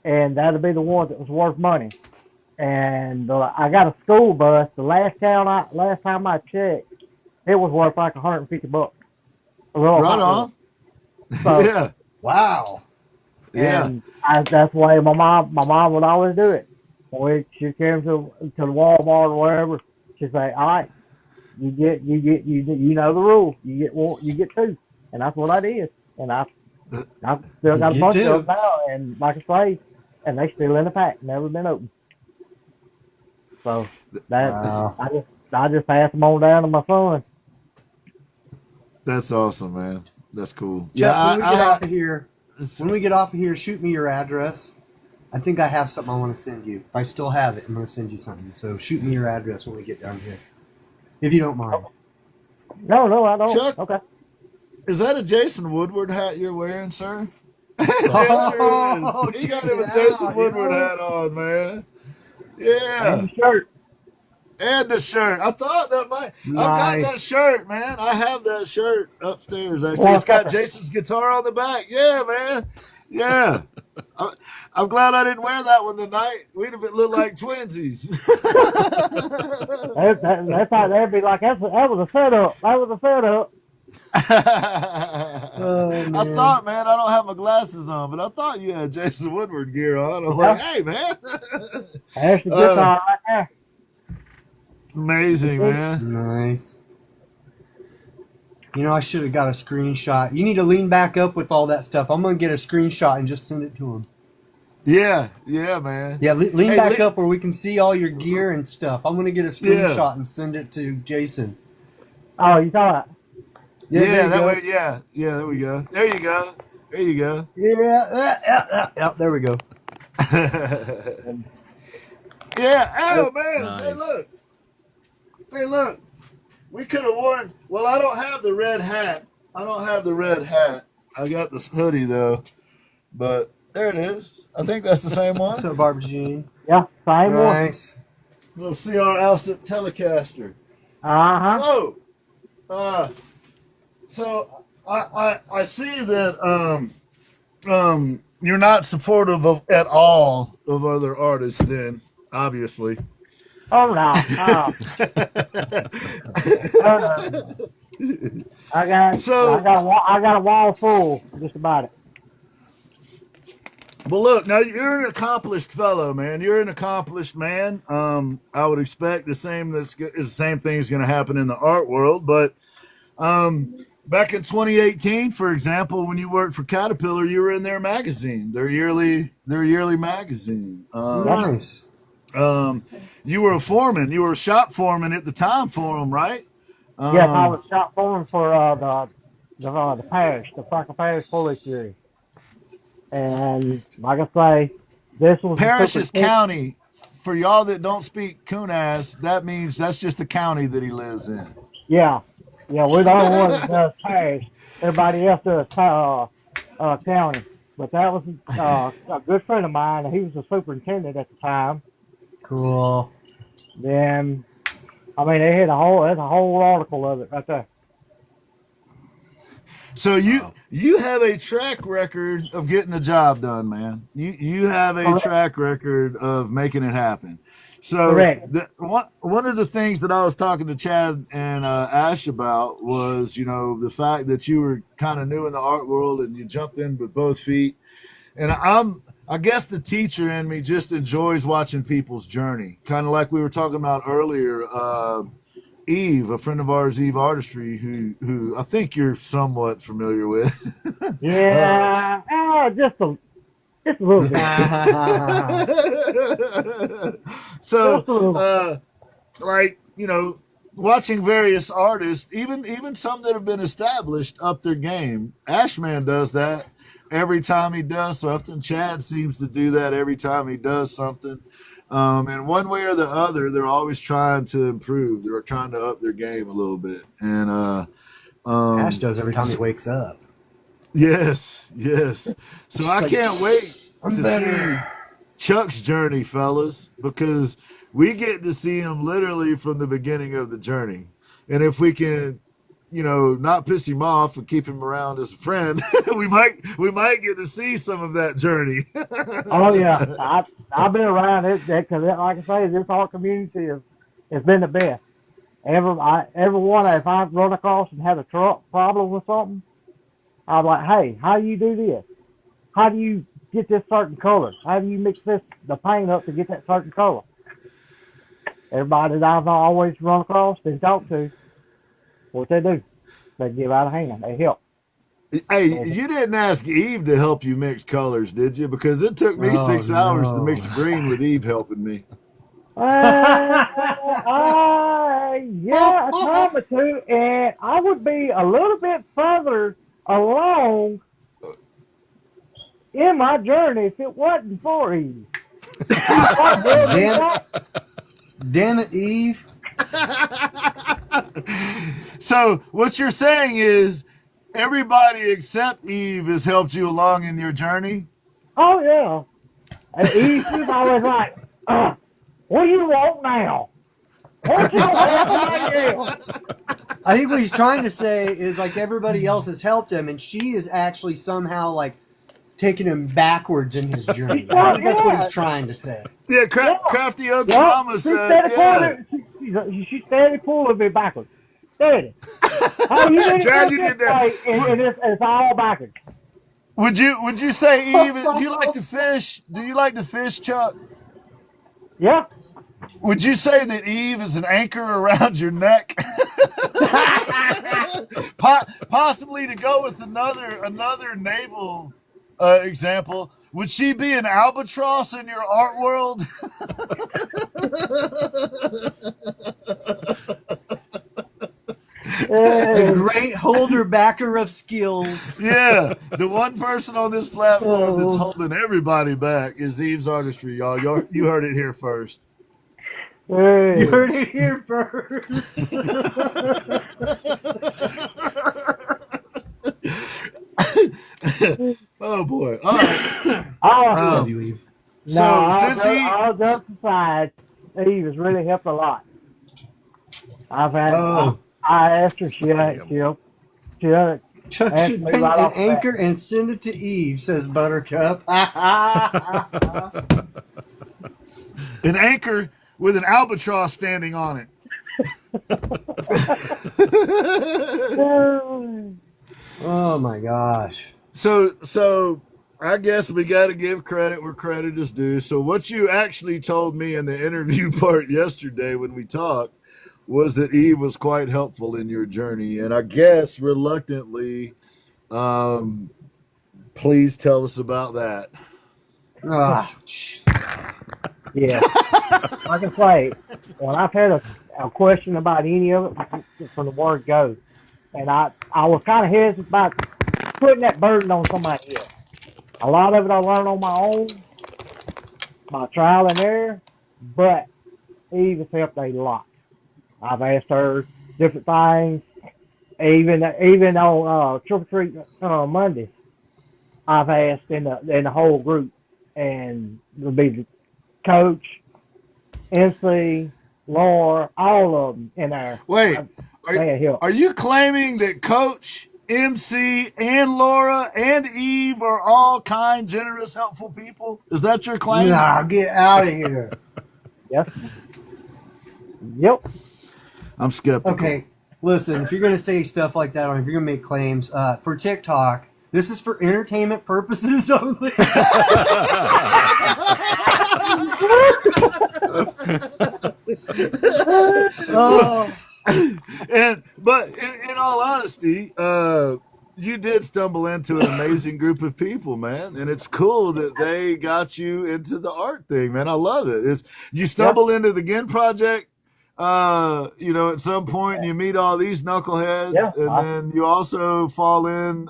and that'd be the ones that was worth money. And I got a school bus. The last time I checked, it was worth like $150. Right on. So, Yeah. Wow. Yeah. and that's the way my mom would always do it. When she came to the Walmart or wherever, she'd say, "All right, you know the rules. You get one, you get two," and that's what I did. And I still got a bunch of them now, and like I say, and they still in the pack, never been opened. So I just pass them on down to my son. That's awesome, man. That's cool. Jeff, Yeah, when we get off of here, shoot me your address. I think I have something I want to send you. If I still have it, I'm going to send you something. So shoot me your address when we get down here, if you don't mind. No, I don't. Chuck? Okay. Is that a Jason Woodward hat you're wearing, sir? Oh, He got check him a it Jason out, Woodward you know? hat on, man. Yeah. And the shirt. And the shirt. I thought that might. I've got that shirt, man. I have that shirt upstairs. Actually, it's got Jason's guitar on the back. Yeah, man. Yeah. I'm glad I didn't wear that one tonight. We'd have looked like twinsies. That's how they'd be like. That was a setup. That was a setup. I thought, man, I don't have my glasses on, but I thought you had Jason Woodward gear on. I'm like, hey, man. That's the guitar right there. Amazing, man. Nice. You know, I should have got a screenshot. You need to lean back up with all that stuff. I'm going to get a screenshot and just send it to him. Yeah, man. Yeah, lean back up where we can see all your gear and stuff. I'm going to get a screenshot and send it to Jason. Oh, you saw it? Yeah, that way, yeah, there we go. There you go. Yeah, there we go. Yeah, oh, man. Nice. Hey, look. We could have worn, well, I don't have the red hat. I got this hoodie, though. But there it is. I think that's the same one. What's up, Barbara Jean? Yeah, same one. Nice. Little CR Alcip Telecaster. Uh-huh. So I see that you're not supportive at all of other artists then, obviously. Oh, no. I got a wall full, just about it. But look, now you're an accomplished fellow, man. You're an accomplished man. I would expect the same thing is going to happen in the art world. But back in 2018, for example, when you worked for Caterpillar, you were in their magazine, their yearly magazine. Nice. You were a foreman. You were a shop foreman at the time for them, right? Yes, I was shop foreman for the parish, the Franklin Parish Police Jury. And like I say, this was Parish is county. For y'all that don't speak Kunas, that means that's just the county that he lives in. Yeah, we're the only one that does parish. Everybody else does county. But that was a good friend of mine, and he was the superintendent at the time. Cool. Then, I mean, there's a whole article of it right there. So you have a track record of getting the job done, man. You have a track record of making it happen. So one of the things that I was talking to Chad and Ash about was, the fact that you were kind of new in the art world and you jumped in with both feet. And I guess the teacher in me just enjoys watching people's journey, kind of like we were talking about earlier. Eve, a friend of ours, Eve Artistry, who I think you're somewhat familiar with. Yeah, just a little bit. So, watching various artists, even some that have been established, up their game. Ashman does that every time he does something. Chad seems to do that every time he does something. And one way or the other, they're always trying to improve. They're trying to up their game a little bit. And Ash does every time he wakes up. Yes. So I can't wait to see Chuck's journey, fellas, because we get to see him literally from the beginning of the journey. And if we can, not piss him off and keep him around as a friend, we might get to see some of that journey. Oh yeah, I've been around it because, like I say, this art community has been the best. Everyone, if I run across and have a problem with something, I'm like, hey, how do you do this? How do you get this certain color? How do you mix the paint up to get that certain color? Everybody that I've always run across and talked to, what they do, they give out a hand. They help. Hey, you didn't ask Eve to help you mix colors, did you? Because it took me 6 hours to mix green with Eve helping me. Yeah, a time or two, and I would be a little bit further along in my journey if it wasn't for Eve. Damn it, Eve. So what you're saying is everybody except Eve has helped you along in your journey? Oh, yeah. And Eve is always like, what do you want now? What you want now? I think what he's trying to say is like everybody else has helped him, and she is actually somehow like taking him backwards in his journey. I think that's what he's trying to say. Yeah, Crafty Oklahoma said, She's steady pulling me backwards. Steady. Oh, you didn't Drag you down. And it's all backwards. Would you say, Eve, do you like to fish? Do you like to fish, Chuck? Yeah. Would you say that Eve is an anchor around your neck? Possibly to go with another naval example, would she be an albatross in your art world? The great holder backer of skills. Yeah, the one person on this platform that's holding everybody back is Eve's Artistry, y'all. You heard it here first. You heard it here first. Oh boy! All right. I love you, Eve. I'll just aside, Eve has really helped a lot. I've had. I asked her. She Chuck should paint an anchor and send it to Eve, says Buttercup. An anchor with an albatross standing on it. Oh my gosh. So I guess we got to give credit where credit is due. So what you actually told me in the interview part yesterday when we talked was that Eve was quite helpful in your journey. And I guess reluctantly, please tell us about that. Yeah. Like I say, when I've had a question about any of it from the word go. And I was kind of hesitant about putting that burden on somebody else. A lot of it I learned on my own, by trial and error, but Eve has helped a lot. I've asked her different things. Even on Trick or Treat Monday, I've asked in the whole group, and it'll be the coach, MC, Laura, all of them in there. Wait, are you claiming that Coach, MC, and Laura and Eve are all kind, generous, helpful people? Is that your claim? Nah, get out of here. Yes. Yep. I'm skeptical. Okay, listen, if you're going to say stuff like that, or if you're going to make claims for TikTok, this is for entertainment purposes only. Oh. But in all honesty, you did stumble into an amazing group of people, man, and it's cool that they got you into the art thing, man. I love it. You stumble into the Ginn Project, at some point, and you meet all these knuckleheads, and then you also fall in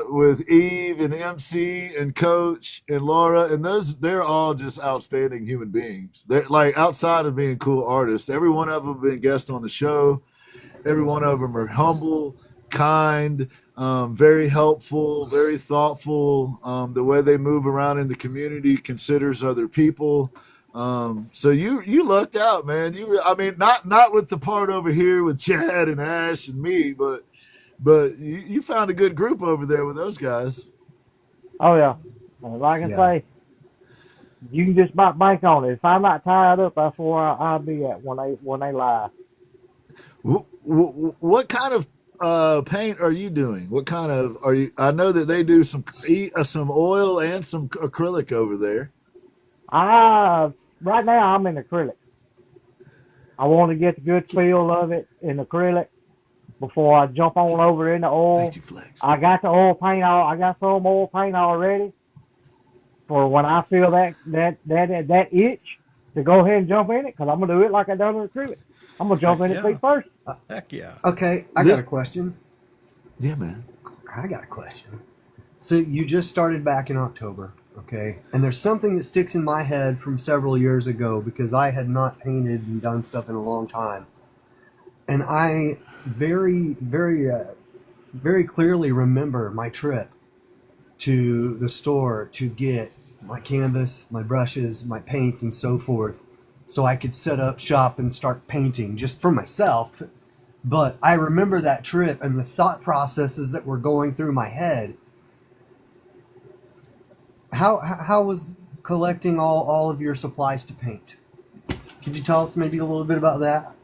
with Eve and MC and Coach and Laura, and they're all just outstanding human beings. They're like, outside of being cool artists, every one of them have been guests on the show. Every one of them are humble, kind, very helpful, very thoughtful. The way they move around in the community, considers other people. So you lucked out, man. Not with the part over here with Chad and Ash and me, but you found a good group over there with those guys. Oh yeah, like I say, you can just about bank on it. If I'm not tied up, that's where I'll be at when they lie. What kind of paint are you doing? What kind of are you? I know that they do some oil and some acrylic over there. Right now I'm in acrylic. I want to get the good feel of it in acrylic before I jump on over in the oil. Thank you, Flex. I got the oil paint I got some oil paint already for when I feel that itch to go ahead and jump in it, because I'm gonna do it like I done with acrylic. I'm gonna jump in it feet first. Heck yeah. Okay, I got a question. Yeah, man. I got a question. So you just started back in October, okay? And there's something that sticks in my head from several years ago, because I had not painted and done stuff in a long time. And I very, very, very clearly remember my trip to the store to get my canvas, my brushes, my paints, and so forth, so I could set up shop and start painting just for myself. But I remember that trip and the thought processes that were going through my head. How was collecting all of your supplies to paint? Could you tell us maybe a little bit about that?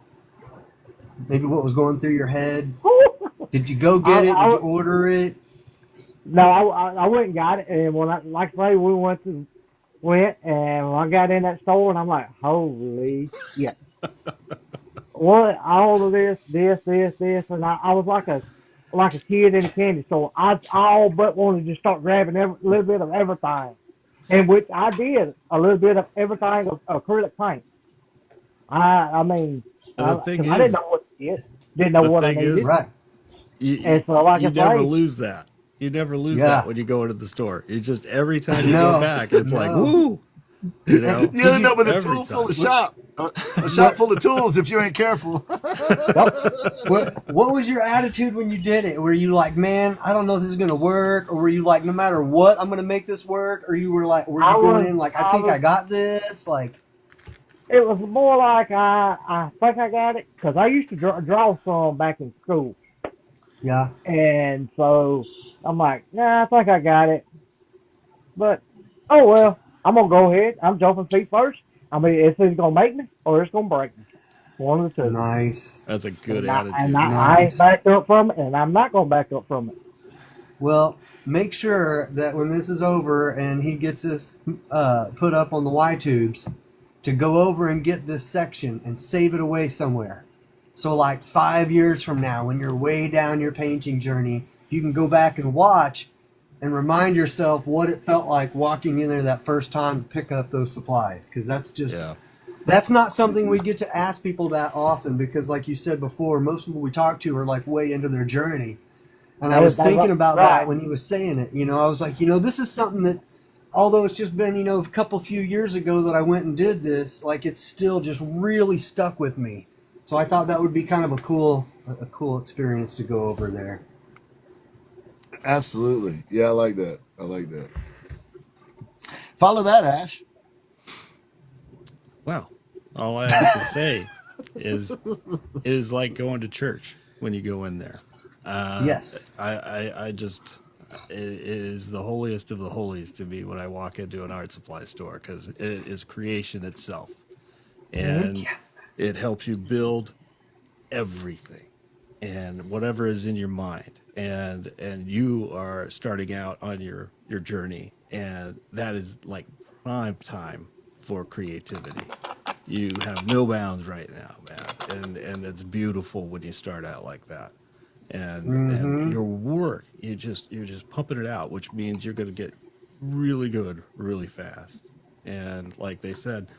Maybe what was going through your head? Did you go get it? Did you order it? No, I went and got it, and when I we went, and when I got in that store, and I'm like, holy shit! What all of this, and I was like a kid in a candy store. I all but wanted to start grabbing a little bit of everything, and which I did a little bit of everything of acrylic paint. I didn't know what to get, didn't know what I needed. Right. And so, you never lose that. You never lose that when you go into the store. You just, every time you go back, it's like, woo! You end up with a tool full of shop. A shop full of tools if you ain't careful. What was your attitude when you did it? Were you like, man, I don't know if this is going to work? Or were you like, no matter what, I'm going to make this work? Or you were like, going in like, I think I got this? Like, it was more like, I think I got it. Because I used to draw some back in school. Yeah. And so I'm like, nah, I think I got it. But, oh well, I'm going to go ahead. I'm jumping feet first. I mean, it's either going to make me or it's going to break me. One of the two. Nice. That's a good attitude. attitude. I ain't backed up from it, and I'm not going to back up from it. Well, make sure that when this is over and he gets this put up on the Y-tubes, to go over and get this section and save it away somewhere. So like 5 years from now, when you're way down your painting journey, you can go back and watch and remind yourself what it felt like walking in there that first time to pick up those supplies. Because that's just That's not something we get to ask people that often because, like you said before, most people we talk to are like way into their journey. And I was thinking about that when he was saying it. You know, I was like, you know, this is something that, although it's just been, you know, a few years ago that I went and did this, like it's still just really stuck with me. So I thought that would be kind of a cool experience to go over there. Absolutely. Yeah, I like that. I like that. Follow that, Ash. Well, all I have to say is it is like going to church when you go in there. Yes. I just, it is the holiest of the holies to me when I walk into an art supply store because it is creation itself. And it helps you build everything and whatever is in your mind. And you are starting out on your journey. And that is like prime time for creativity. You have no bounds right now, man. And it's beautiful when you start out like that. And your work, you're just pumping it out, which means you're going to get really good really fast. And like they said,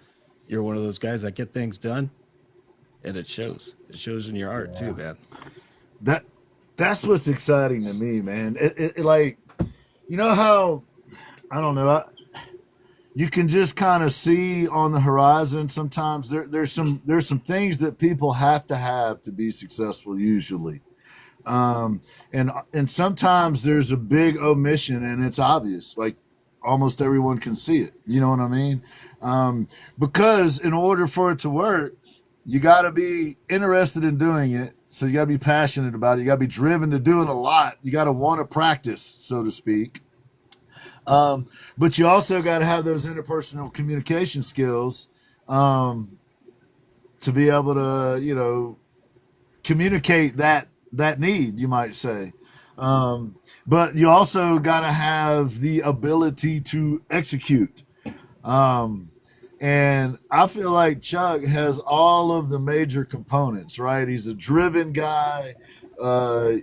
you're one of those guys that get things done, and it shows. It shows in your art too, man. That's what's exciting to me, man. It like, you know how, I don't know, you can just kind of see on the horizon sometimes. There's some things that people have to be successful usually. And sometimes there's a big omission and it's obvious, like almost everyone can see it. You know what I mean? Because in order for it to work, you got to be interested in doing it. So you got to be passionate about it. You got to be driven to do it a lot. You got to want to practice, so to speak. But you also got to have those interpersonal communication skills to be able to, you know, communicate that need, you might say. But you also got to have the ability to execute. And I feel like Chuck has all of the major components, right? He's a driven guy.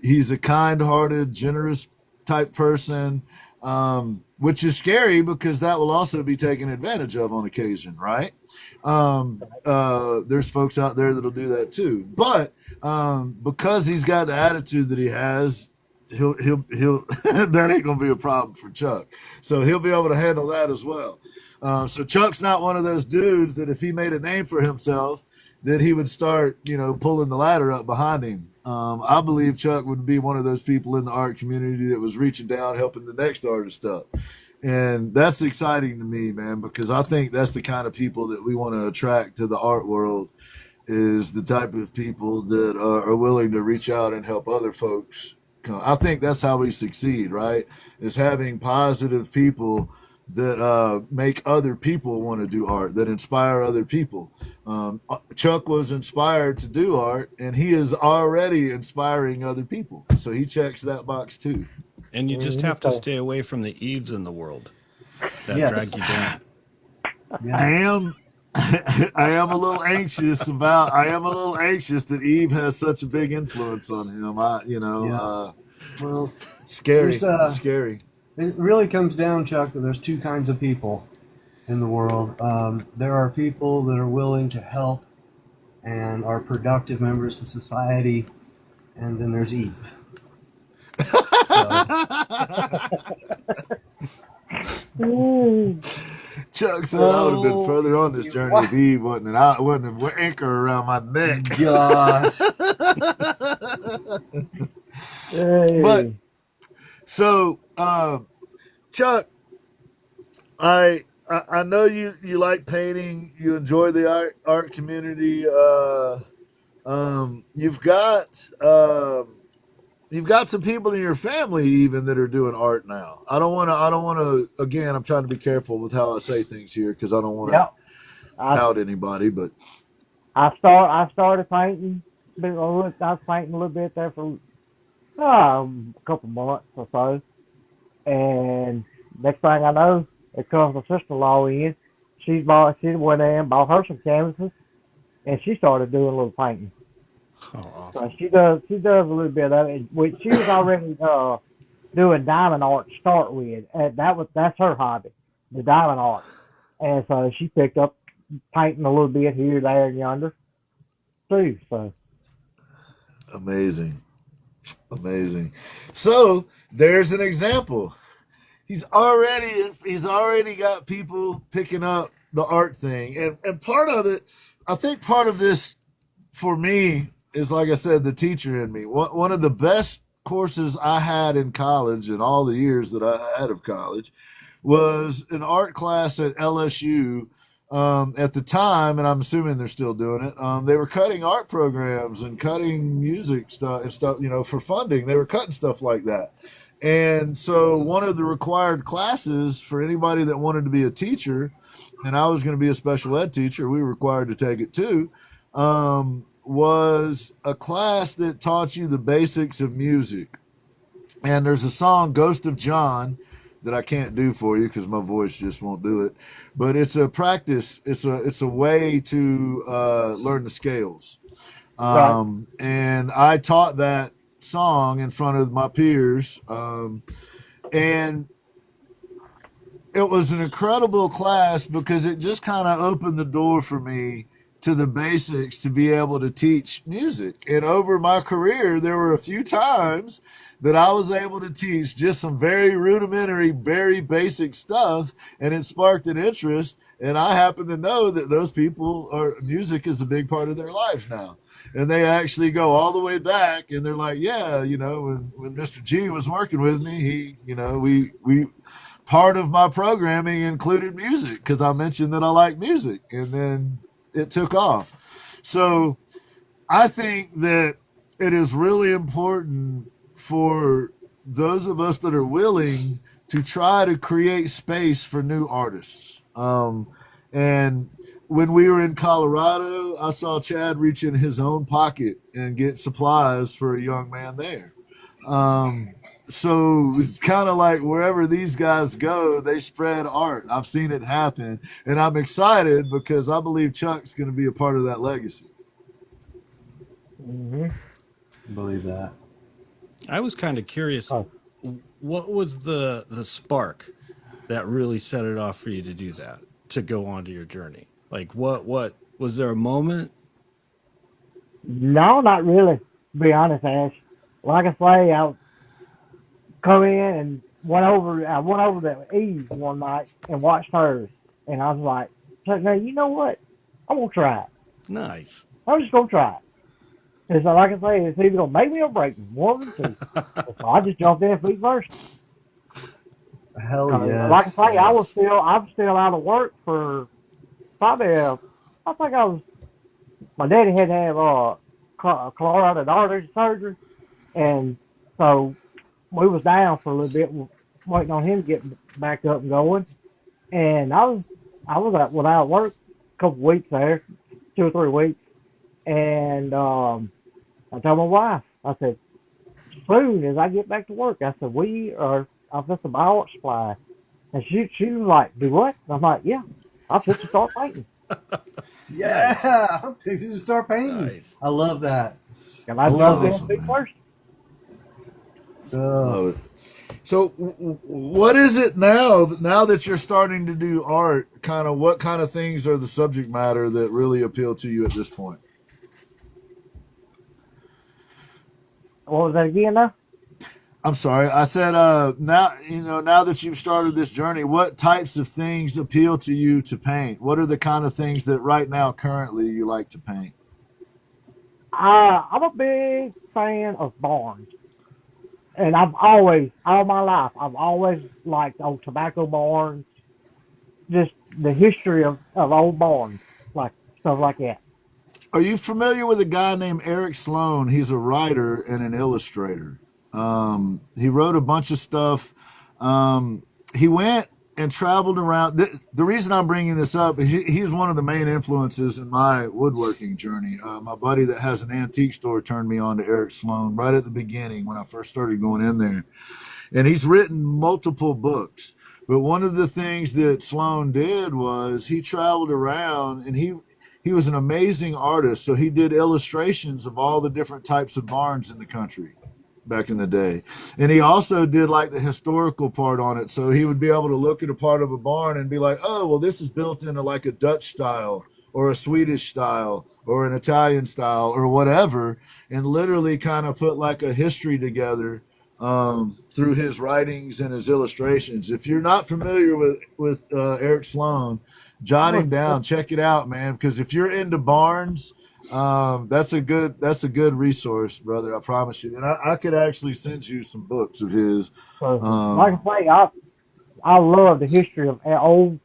He's a kind-hearted, generous type person, which is scary because that will also be taken advantage of on occasion, right? There's folks out there that'll do that too. But because he's got the attitude that he has, he'll that ain't gonna be a problem for Chuck. So he'll be able to handle that as well. So Chuck's not one of those dudes that if he made a name for himself, that he would start, you know, pulling the ladder up behind him. I believe Chuck would be one of those people in the art community that was reaching down, helping the next artist up. And that's exciting to me, man, because I think that's the kind of people that we want to attract to the art world, is the type of people that are willing to reach out and help other folks. I think that's how we succeed, right? Is having positive people that make other people want to do art, that inspire other people. Chuck was inspired to do art, and he is already inspiring other people. So he checks that box too. And you just have to stay away from the Eves in the world that drag you down. Yeah. I am a little anxious that Eve has such a big influence on him. Well, scary. Scary. It really comes down, Chuck, that there's two kinds of people in the world. There are people that are willing to help and are productive members of society, and then there's Eve. Chuck said I would have been further on this journey if Eve wasn't an anchor around my neck. Gosh. But so Chuck, I know you like painting, you enjoy the art community. You've got some people in your family even that are doing art now. I don't want to. Again, I'm trying to be careful with how I say things here because I don't want to out anybody. But I started painting. I was painting a little bit there for a couple months or so, and next thing I know, it comes my sister-in-law in. She went in and bought her some canvases, and she started doing a little painting. Oh, awesome. So she does a little bit of it. She was already doing diamond art to start with. And that's her hobby, the diamond art. And so she picked up painting a little bit here, there, and yonder too. So Amazing. So there's an example. He's already got people picking up the art thing, and part of it, I think part of this for me is, like I said, the teacher in me. One of the best courses I had in college in all the years that I had of college was an art class at LSU. At the time, and I'm assuming they're still doing it, they were cutting art programs and cutting music stuff and stuff, for funding. They were cutting stuff like that. And so one of the required classes for anybody that wanted to be a teacher, and I was going to be a special ed teacher, we were required to take it too, was a class that taught you the basics of music. And there's a song, Ghost of John, that I can't do for you because my voice just won't do it. But it's a practice. It's a way to learn the scales. And I taught that song in front of my peers. And it was an incredible class because it just kind of opened the door for me to the basics to be able to teach music. And over my career, there were a few times that I was able to teach just some very rudimentary, very basic stuff, and it sparked an interest. And I happen to know that those people music is a big part of their lives now. And they actually go all the way back, and they're like, yeah, when Mr. G was working with me, we part of my programming included music because I mentioned that I like music, and then it took off. So I think that it is really important for those of us that are willing to try to create space for new artists. And when we were in Colorado, I saw Chad reach in his own pocket and get supplies for a young man there. So it's kind of like wherever these guys go, they spread art. I've seen it happen, and I'm excited because I believe Chuck's going to be a part of that legacy. I believe that. I was kind of curious, what was the spark that really set it off for you to do that, to go on to your journey? Like, what was there a moment? no, not really. To be honest, Ash. Like I say, I come in and went over to Eve one night and watched hers, and I was like, "Now you know what? I'm gonna try it. Nice. I'm just gonna try it." And so, like I say, it's either gonna make me or break me, one of the two. So I just jumped in feet first. Hell yes. Like I say, I'm still out of work for probably my daddy had to have carotid artery surgery, and so we was down for a little bit, waiting on him to get back up and going. And I was without work a couple weeks there, 2 or 3 weeks, and I told my wife, I said, as soon as I get back to work, I said, I'm supposed to buy art supply. And she was like, do what? And I'm like, yeah, I'm supposed to start painting. Yeah, I'm fixing to start painting. Nice. I love that. And I jumped in feet first. Love it. So what is it now that you're starting to do art, what kind of things are the subject matter that really appeal to you at this point? What was that again now? I'm sorry. I said, now that you've started this journey, what types of things appeal to you to paint? What are the kind of things that right now, currently, you like to paint? I'm a big fan of barns. And all my life, I've always liked old tobacco barns, just the history of old barns, like stuff like that. Are you familiar with a guy named Eric Sloan? He's a writer and an illustrator. He wrote a bunch of stuff. He went and traveled around. The reason I'm bringing this up is he's one of the main influences in my woodworking journey. My buddy that has an antique store turned me on to Eric Sloan right at the beginning when I first started going in there. And he's written multiple books. But one of the things that Sloan did was he traveled around, and he was an amazing artist. So he did illustrations of all the different types of barns in the country. back in the day. And he also did like the historical part on it. So he would be able to look at a part of a barn and be like, oh, well, this is built into like a Dutch style or a Swedish style or an Italian style or whatever, and literally kind of put like a history together through his writings and his illustrations. If you're not familiar with Eric Sloan, jot him down, check it out, man, because if you're into barns, that's a good resource, brother. I promise you. And I could actually send you some books of his. Like I say, I love the history of old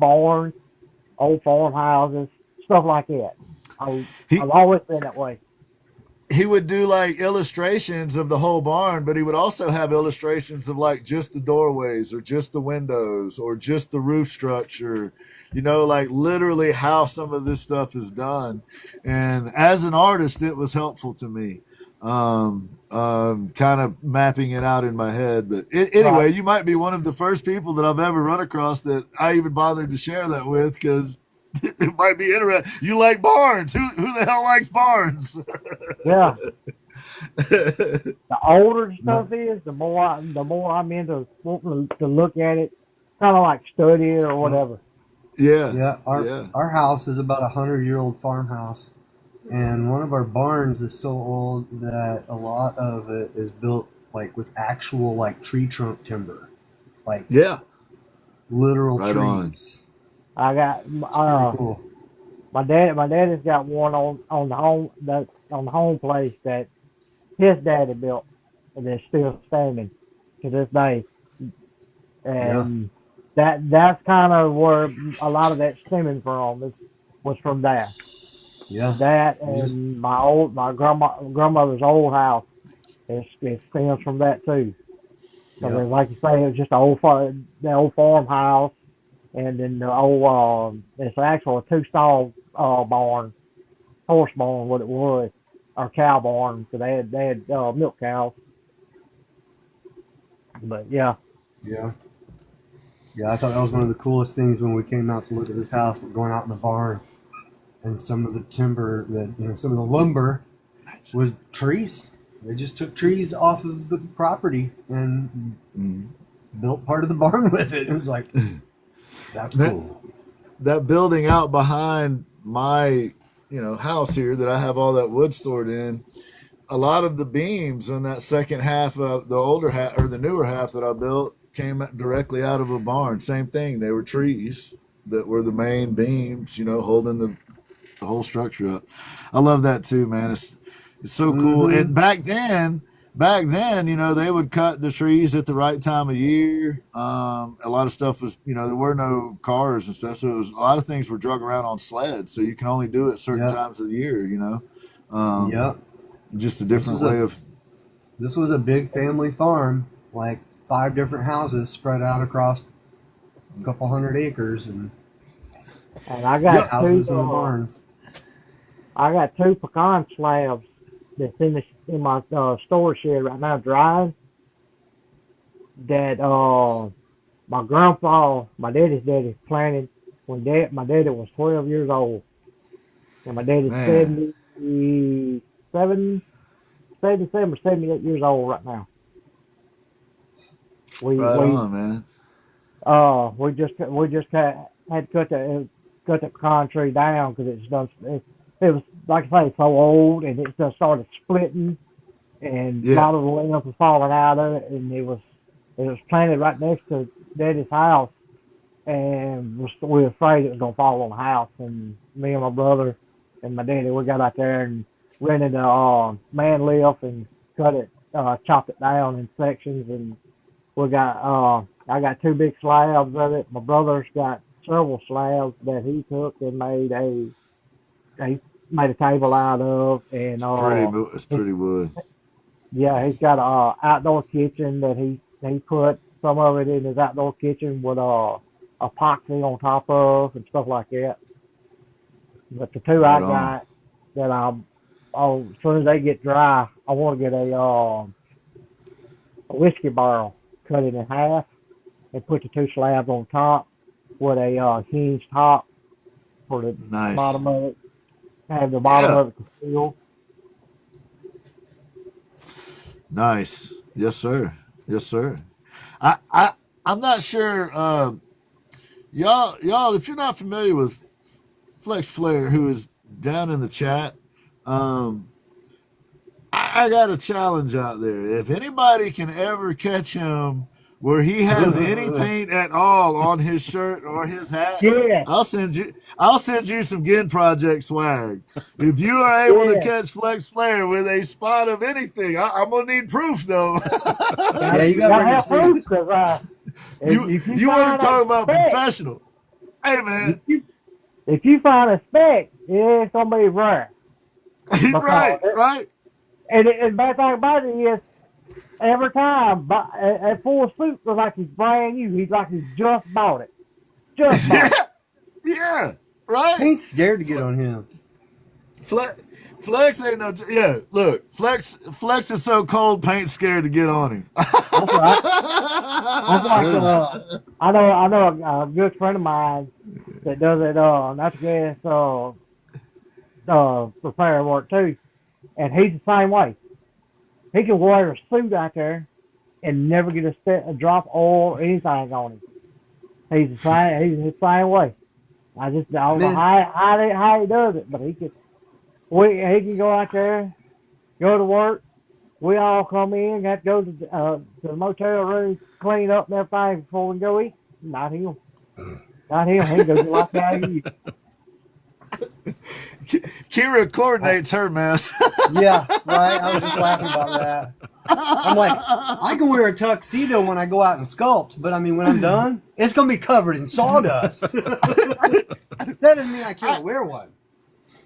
barns, old farmhouses, stuff like that. I've always been that way. He would do like illustrations of the whole barn, but he would also have illustrations of like just the doorways or just the windows or just the roof structure, you know, like literally how some of this stuff is done. And as an artist, it was helpful to me, kind of mapping it out in my head. But anyway, Right. you might be one of the first people that I've ever run across that I even bothered to share that with, because it might be interesting. You like barns. Who the hell likes barns? Yeah. The older stuff is, the more I'm into wanting to look at it, kind of like study it or whatever. Yeah. Our house is about 100-year-old farmhouse, and one of our barns is so old that a lot of it is built like with actual like tree trunk timber, like literal Right trees. I got Cool. my dad has got one on the home place that his daddy built, and it's still standing to this day. And that's kind of where a lot of that stemming from was from that. Yeah. That and my grandmother's old house, it stems from that too. So like you say, it was just the old farmhouse, and then the old it's actually a 2-stall barn, horse barn, what it was, or cow barn. So they had milk cows. But yeah. I thought that was one of the coolest things when we came out to look at this house, going out in the barn, and some of the timber some of the lumber was trees. They just took trees off of the property and built part of the barn with it. It was like, that's cool. That building out behind my, house here that I have all that wood stored in, a lot of the beams on that second half of the older half or the newer half that I built came directly out of a barn. Same thing. They were trees that were the main beams, holding the whole structure up. I love that too, man. It's so cool. And back then, they would cut the trees at the right time of year. A lot of stuff was, there were no cars and stuff. So a lot of things were drug around on sleds. So you can only do it certain times of the year, just a different way of. This was a big family farm, like 5 different houses spread out across a couple 100 acres, and I got houses and barns. I got 2 pecan slabs that's in my storage shed right now, drying. That my grandpa, my daddy's daddy, planted when my daddy was 12 years old, and my daddy's 77 or 78 years old right now. Right on, man. We just had to cut the pecan tree down because it was, like I say, so old, and it just started splitting, and a lot of the limbs were falling out of it, and it was planted right next to Daddy's house, and we were afraid it was gonna fall on the house. And me and my brother and my daddy, we got out there and rented a man lift and cut it, chopped it down in sections, and we got I got 2 big slabs of it. My brother's got several slabs that he took and made a table out of, and it's pretty wood. Yeah, he's got a outdoor kitchen that he put some of it in his outdoor kitchen with epoxy on top of and stuff like that. But the 2 I got that as soon as they get dry, I want to get a whiskey barrel, cut it in half, and put the 2 slabs on top with a hinged top for the bottom of it. Have the bottom of it concealed. Nice. Yes, sir. Yes, sir. I'm not sure. Y'all, if you're not familiar with Flex Flair, who is down in the chat, I got a challenge out there. If anybody can ever catch him where he has any paint at all on his shirt or his hat, Yeah. I'll send you some Ginn Project swag. If you are able to catch Flex Flair with a spot of anything, I'm gonna need proof though. Yeah, you got to have proof, 'cause, you want to talk about professional? Hey man, if you find a speck, it ain't gonna be rare. right. And the bad thing about it is, every time a full suit looks like he's brand new. He's like he's just bought it. Just bought it. Yeah, right. Ain't scared to get on him. Flex ain't no. Yeah, look, Flex is so cold, paint scared to get on him. That's right. That's like I know a good friend of mine that does it. Natural gas repair work too, and he's the same way. He can wear a suit out there and never get a drop of oil or anything on him. He's the same way. I don't know how he does it, but he can go out there, go to work. We all come in, have to go to the motel room, clean up and everything before we go eat. Not him. Not him. He goes like that. Kira coordinates her mess. Yeah, right. I was just laughing about that. I'm like, I can wear a tuxedo when I go out and sculpt, but I mean, when I'm done, it's gonna be covered in sawdust. That doesn't mean I can't wear one.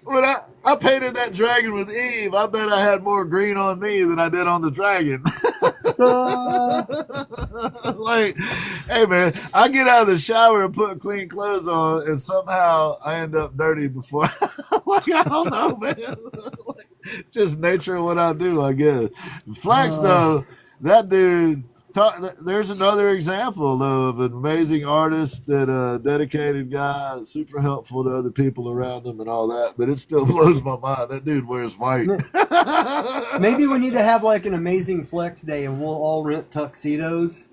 When I painted that dragon with Eve, I bet I had more green on me than I did on the dragon. Like, hey man, I get out of the shower and put clean clothes on, and somehow I end up dirty before. Like, I don't know, man. Like, it's just nature of what I do, I guess. Flex though, that dude. There's another example though of an amazing artist, that dedicated guy, super helpful to other people around him and all that. But it still blows my mind. That dude wears white. Maybe we need to have like an amazing Flex day, and we'll all rent tuxedos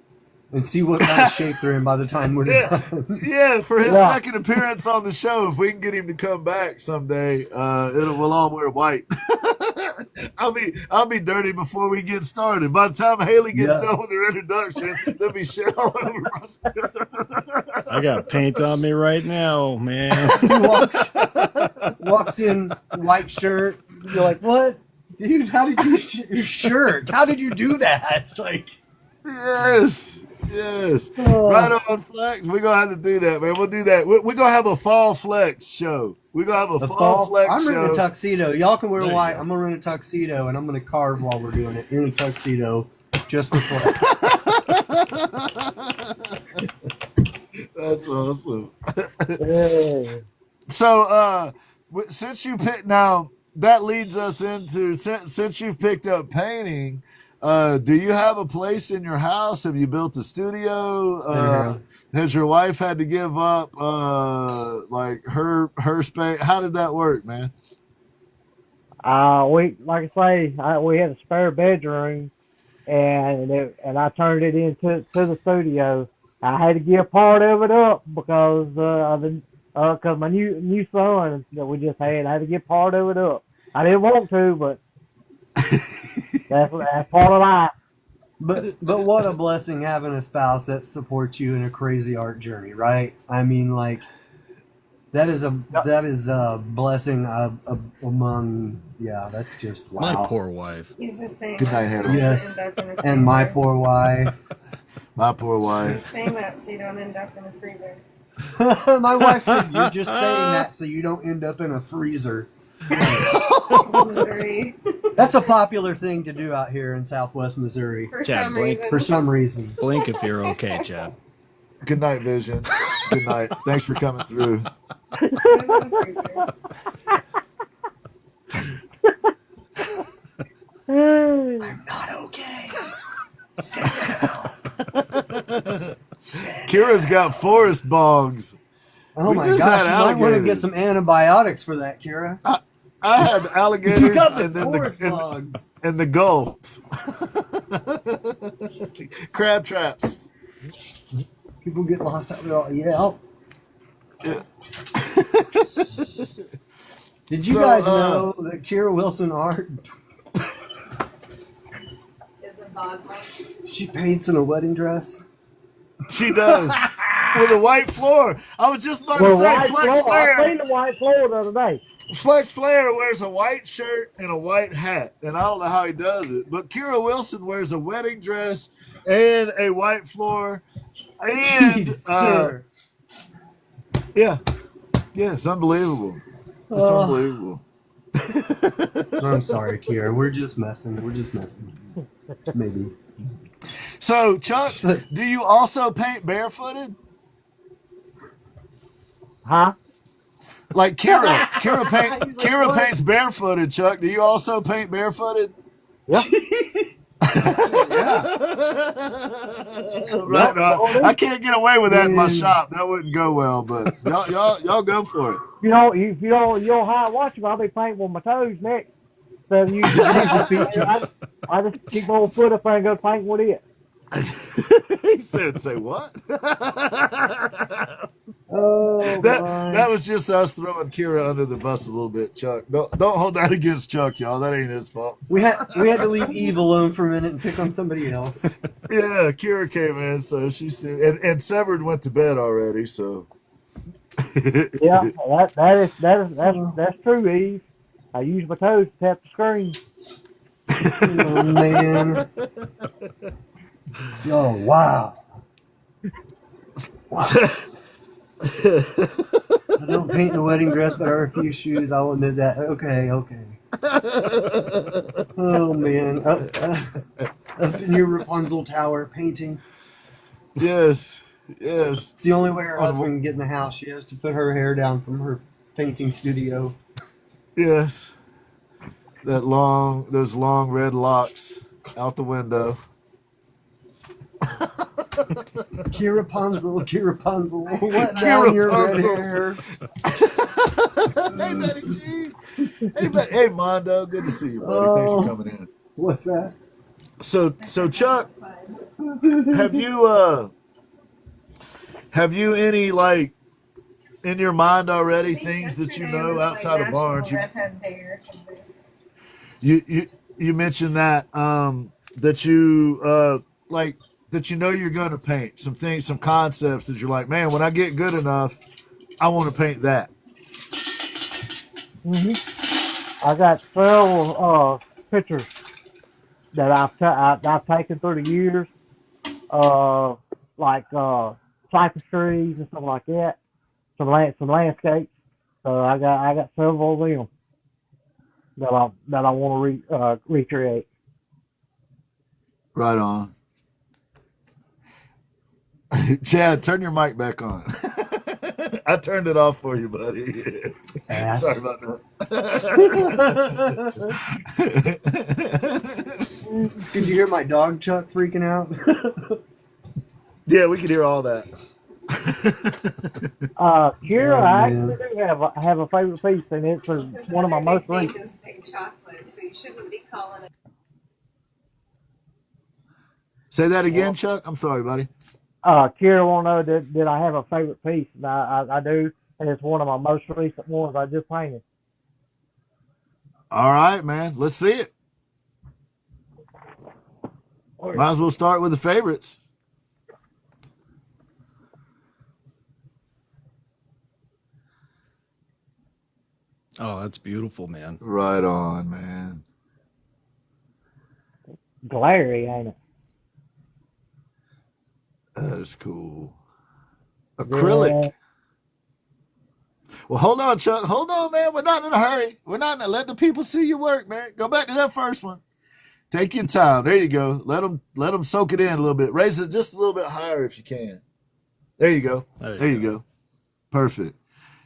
and see what kind of shape they're in by the time we're done. Yeah, for his second appearance on the show, if we can get him to come back someday, we'll all wear white. I'll be dirty before we get started. By the time Haley gets done with her introduction, there'll be shit all over us. I got paint on me right now, man. He walks in, white shirt. You're like, what? Dude, how did you your shirt? How did you do that? Like, Yes. Right on, Flex. We're going to have to do that, man. We'll do that. We're going to have a fall Flex show. We're going to have a fall Flex show. I'm renting a tuxedo. Y'all can wear white. I'm going to rent a tuxedo, and I'm going to carve while we're doing it in a tuxedo just for Flex. That's awesome. So, since you picked, now that leads us into, since you've picked up painting, do you have a place in your house? Have you built a studio? Has your wife had to give up like her space? How did that work, man? We had a spare bedroom, and I turned it into the studio. I had to give part of it up because my new son that we just had. I had to give part of it up. I didn't want to, but that's part of life. But what a blessing having a spouse that supports you in a crazy art journey, right? I mean, like, that is a blessing among. Yeah, that's just wow. My poor wife. He's just saying. Good night, Hannah. Yes, end up in a and my freezer. poor wife. My poor wife. He's saying that so you don't end up in a freezer. My wife said, "You're just saying that so you don't end up in a freezer." Missouri. That's a popular thing to do out here in Southwest Missouri. For Chad, some blink. reason. For some reason. Blink if you're okay, Chad. Good night, Vision. Good night. Thanks for coming through. Put him in the freezer. I'm not okay. Kira's got forest bogs. Oh We my just gosh, had you might want to alligators. get some antibiotics for that, Kira. I had alligators You got the and then forest logs. and the Gulf. Crab traps. People get lost out there. All, yeah. Yeah. Did you So, guys know that Kira Wilson art? Is a bog mom. She paints in a wedding dress. She does. With a white floor. I was just about to Well, say white Flex floor. I Flair. seen the white floor the other day. Flex Flair wears a white shirt and a white hat, and I don't know how he does it. But Kira Wilson wears a wedding dress and a white floor, and Sir. yeah, it's unbelievable. It's unbelievable. I'm sorry, Kira. We're just messing. Maybe. So, Chuck, do you also paint barefooted? Huh? Like Kira paints barefooted. Chuck, do you also paint barefooted? Yeah. Yeah. Right on. I can't get away with that in my Man. shop. That wouldn't go well, but y'all go for it. You know, if you don't hire watch me, I'll be painting with my toes next. So you, I just keep my old foot up there and go paint with it. He said, "Say what?" Oh, that was just us throwing Kira under the bus a little bit, Chuck. Don't hold that against Chuck, y'all. That ain't his fault. we had to leave Eve alone for a minute and pick on somebody else. Yeah, Kira came in, so she's and Severed went to bed already. So Yeah, that's true, Eve. I use my toes to tap the screen. Oh man. Oh wow. I don't paint the wedding dress, but I refuse shoes. I'll admit that. Okay. Oh man, up in your Rapunzel tower painting. yes. It's the only way her husband can get in the house. She has to put her hair down from her painting studio. Yes. Those long red locks out the window. Kira Rapunzel, what down your red hair? Hey, Betty G. Hey, Mondo. Good to see you, buddy. Thanks for coming in. What's that? So Chuck, have you any like in your mind already things that you know outside of Barnes? Redhead Day or something. You mentioned that that you like that you know you're going to paint some things, some concepts that you're like, man, when I get good enough, I want to paint that. I got several pictures that I've taken through the years, like cypress trees and stuff like that, some landscapes. So I got several of them that I want to recreate. Right on. Chad, turn your mic back on. I turned it off for you, buddy. Ass. Sorry about that. Did you hear my dog Chuck freaking out? Yeah, we could hear all that. Kira, Oh, I man. actually do have a favorite piece, and it's one of my most recent. Is big chocolate, so you shouldn't be calling it. Say that again, Chuck. I'm sorry, buddy. Kira want to know that I have a favorite piece, and I do, and it's one of my most recent ones I just painted. All right, man. Let's see it. Might as well start with the favorites. Oh, that's beautiful, man. Right on, man. Glary, ain't it? That is cool. Acrylic. Yeah. Well, hold on, Chuck. Hold on, man. We're not in a hurry. We're not in a, let the people see your work, man. Go back to that first one. Take your time. There you go. Let them soak it in a little bit. Raise it just a little bit higher if you can. There you go. There you go. Perfect.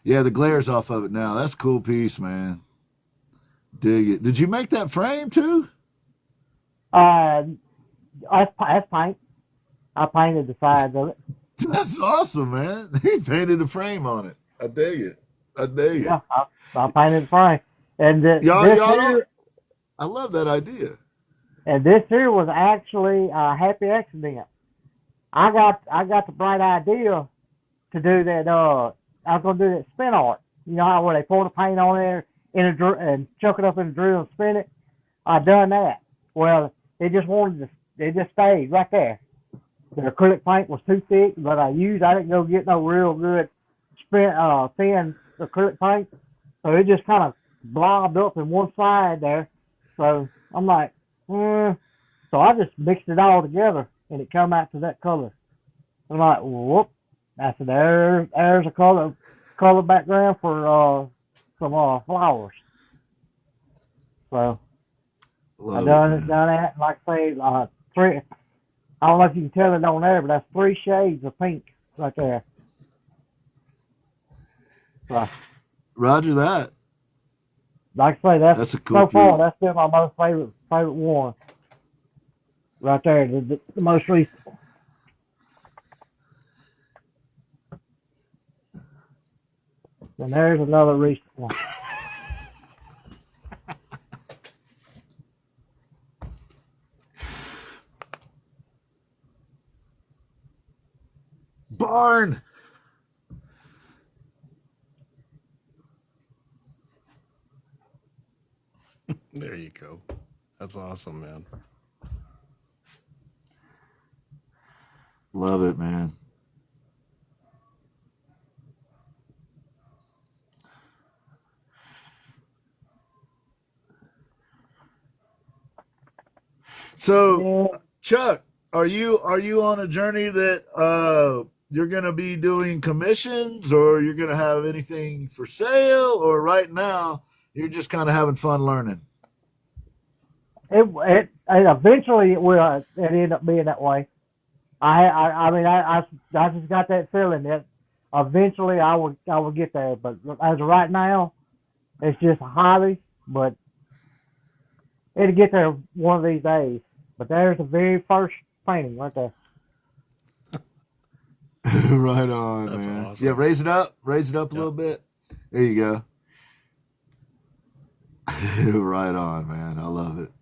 Yeah, the glare's off of it now. That's a cool piece, man. Dig it. Did you make that frame too? That's paint. I painted the sides of it. That's awesome, man. He painted a frame on it. I dig it. Yeah, I painted the frame. And Y'all this don't. here, I love that idea. and this here was actually a happy accident. I got the bright idea to do that. I was gonna do that spin art. You know how where they pour the paint on there and chuck it up in the drill and spin it. I done that. Well, it just stayed right there. The acrylic paint was too thick, but I didn't go get no real good thin acrylic paint, so it just kind of blobbed up in one side there. So I'm like, so I just mixed it all together, and it come out to that color. I'm like, whoop! I said, there's a color background for some flowers. So I done that. And like I say, three. I don't know if you can tell it on there, but that's 3 shades of pink right there. So, Roger that. like I say, that's a cool so far. treat. That's still my most favorite one. Right there, the most recent. And there's another recent one. Barn. There you go. That's awesome, man. Love it, man. So, Chuck, are you on a journey that you're going to be doing commissions, or you're going to have anything for sale, or right now you're just kind of having fun learning? It eventually it will. It end up being that way. I just got that feeling that eventually I will get there. But as of right now, it's just a hobby. But it'll get there one of these days. But there's the very first painting right there. Right on, That's man. awesome. Yeah, raise it up a little bit. There you go. Right on, man. I love it.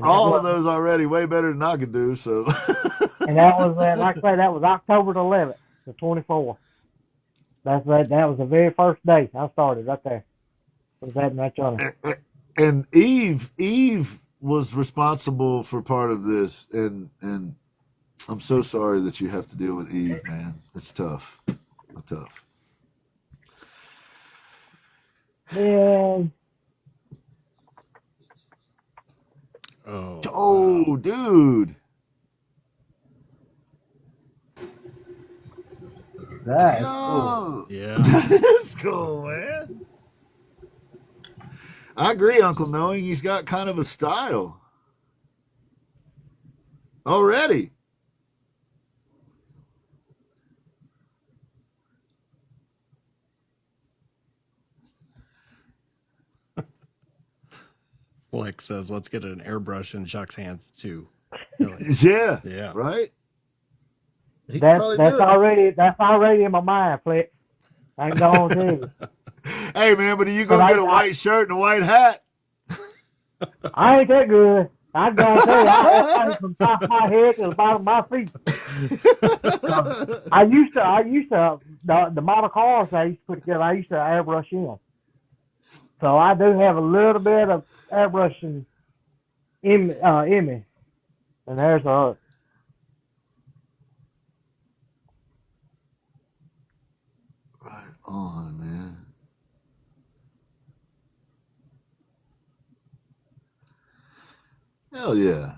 All of those already way better than I could do. So, and that was like I say, that was October the 11th, the 24th. That was the very first day I started right there. Was that right on it? And Eve was responsible for part of this, and I'm so sorry that you have to deal with Eve, man. It's tough. Tough. Yeah. Oh, wow. Dude. That is cool. Yeah. That's cool, man. I agree, Uncle Knowing. He's got kind of a style. Already. Flex says, let's get an airbrush in Chuck's hands too. Yeah. Yeah. Right? That's already in my mind, Flex. I ain't gonna tell you. Hey, man, but are you going to get a white shirt and a white hat? I ain't that good. I'm gonna tell you, I from the top of my head to the bottom of my feet. I used to the model cars I used to put together. I used to airbrush in, so I do have a little bit of airbrushing in me. And there's a. Right on, man. Hell yeah.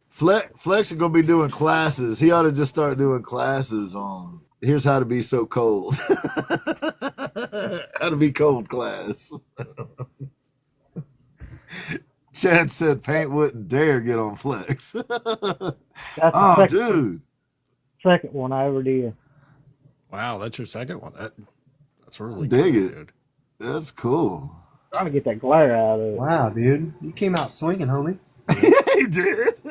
Flex is going to be doing classes. He ought to just start doing classes on here's how to be so cold. How to be cold class. Chad said paint wouldn't dare get on Flex. Oh, dude. Second one I ever did. Wow, that's your second one. That's really Dig cool, it. dude. That's cool. Trying to get that glare out of it. Wow, dude. You came out swinging, homie. He did.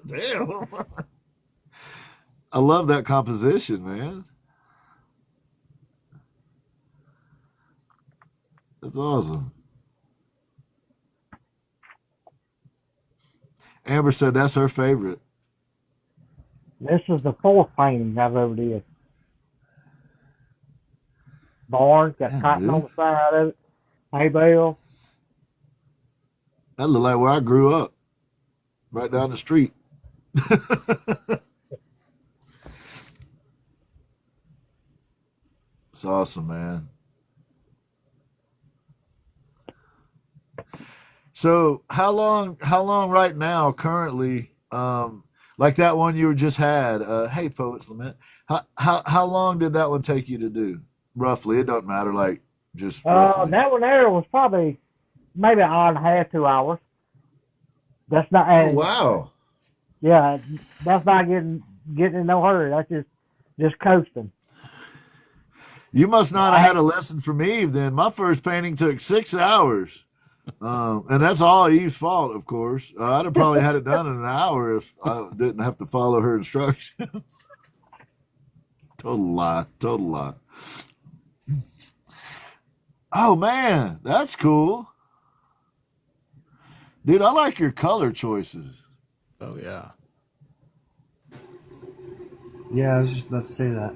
Damn. I love that composition, man. That's awesome. Amber said that's her favorite. This is the fourth painting I've ever did. Barn, got Damn, cotton on dude. the side of it. Hay bale. That looked like where I grew up, right down the street. It's awesome, man. So how long right now currently, like that one you just had, hey Poets Lament, how long did that one take you to do? Roughly, it don't matter, like just roughly. That one there was probably maybe an hour and a half, 2 hours. That's not. Oh wow. Yeah, that's not getting in no hurry. That's just coasting. You must not have had a lesson from Eve then. My first painting took 6 hours. And that's all Eve's fault, of course. I'd have probably had it done in an hour if I didn't have to follow her instructions. Total lie. Total lie. Oh, man. That's cool. Dude, I like your color choices. Oh, yeah. Yeah, I was just about to say that.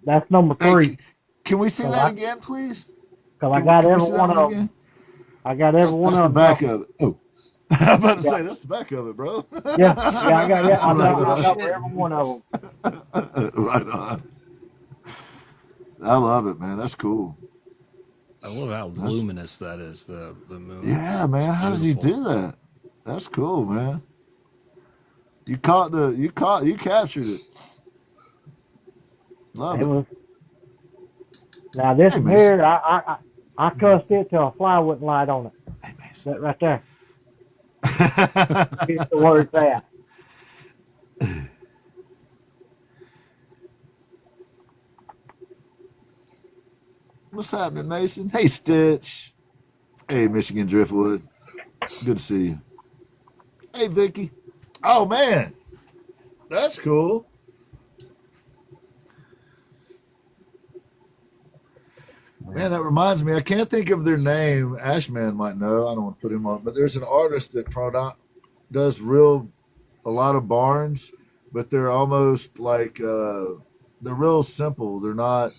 That's number 3. Hey, can we see that again, please? Because I got every one of them. Again? I got every one That's of the them. back of it. Oh. I was about to say, that's the back of it, bro. Yeah, I got every one of them. Right on. I love it, man. That's cool. I love how luminous that is, the moon. Yeah, man. How does he do that? That's cool, man. You captured it. Love it. Now this Hey, one here, I cussed it till a fly wouldn't light on it. Hey, Mason. That right there. Here's the word that. What's happening, Mason? Hey, Stitch. Hey, Michigan Driftwood. Good to see you. Hey, Vicky. Oh, man. That's cool. Man, that reminds me. I can't think of their name. Ashman might know. I don't want to put him on. But there's an artist that does a lot of barns, but they're almost like they're real simple. They're not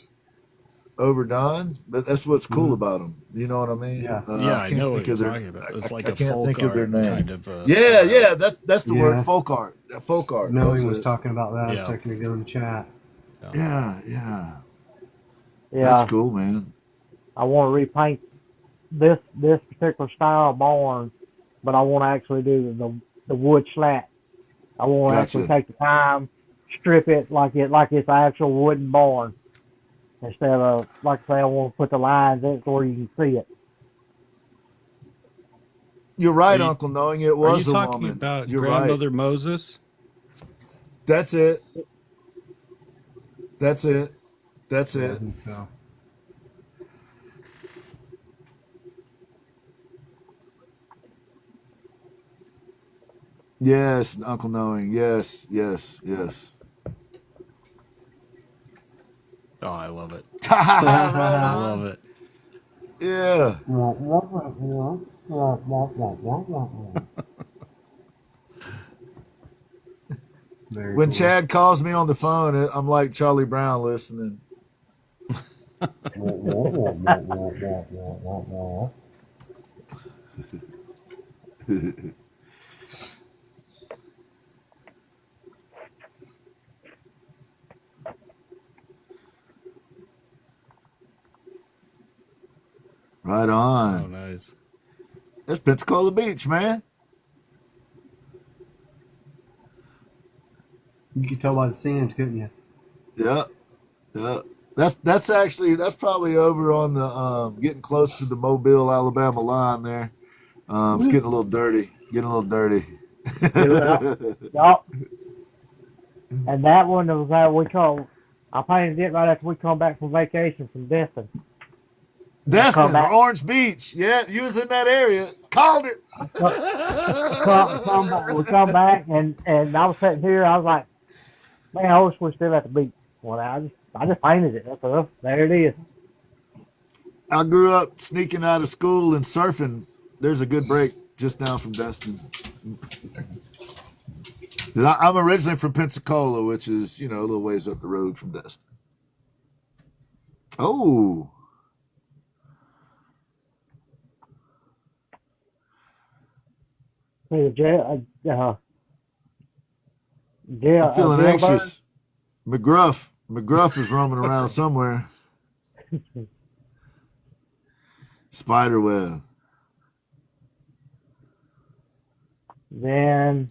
overdone, but that's what's cool about them. You know what I mean? Yeah. I know what you're talking about. It's like a folk art kind of. Yeah. That's the word, folk art. Folk art. Noe was talking about that Yeah. a second ago in the chat. Yeah. Yeah, That's cool, man. I want to repaint this particular style of barn, but I want to actually do the wood slat. I want to actually take the time, strip it like it's an actual wooden barn, instead of, like I say, I want to put the lines in it where you can see it. You're right, Uncle. Knowing it was Are you a talking woman. about You're Grandmother right. Moses? That's it. That's it. I think so. Yes, Uncle Knowing. Yes. Oh, I love it. I I love it. Yeah. Very When cool. Chad calls me on the phone, I'm like Charlie Brown listening. Right Oh, on. nice. There's Pensacola Beach, man. You could tell by the sand, couldn't you? Yeah. That's probably over on the getting close to the Mobile, Alabama line there. It's getting a little dirty. Yup. And that one was I painted it right after we come back from vacation from Destin. Destin or Orange Beach. Yeah, you was in that area. Called it. We come back and I was sitting here. I was like, man, I wish we were still at the beach. Well, I just painted it. That's enough. There it is. I grew up sneaking out of school and surfing. There's a good break just down from Destin. I'm originally from Pensacola, which is, a little ways up the road from Destin. Oh. I'm feeling anxious. McGruff is roaming around somewhere. Spiderweb. Then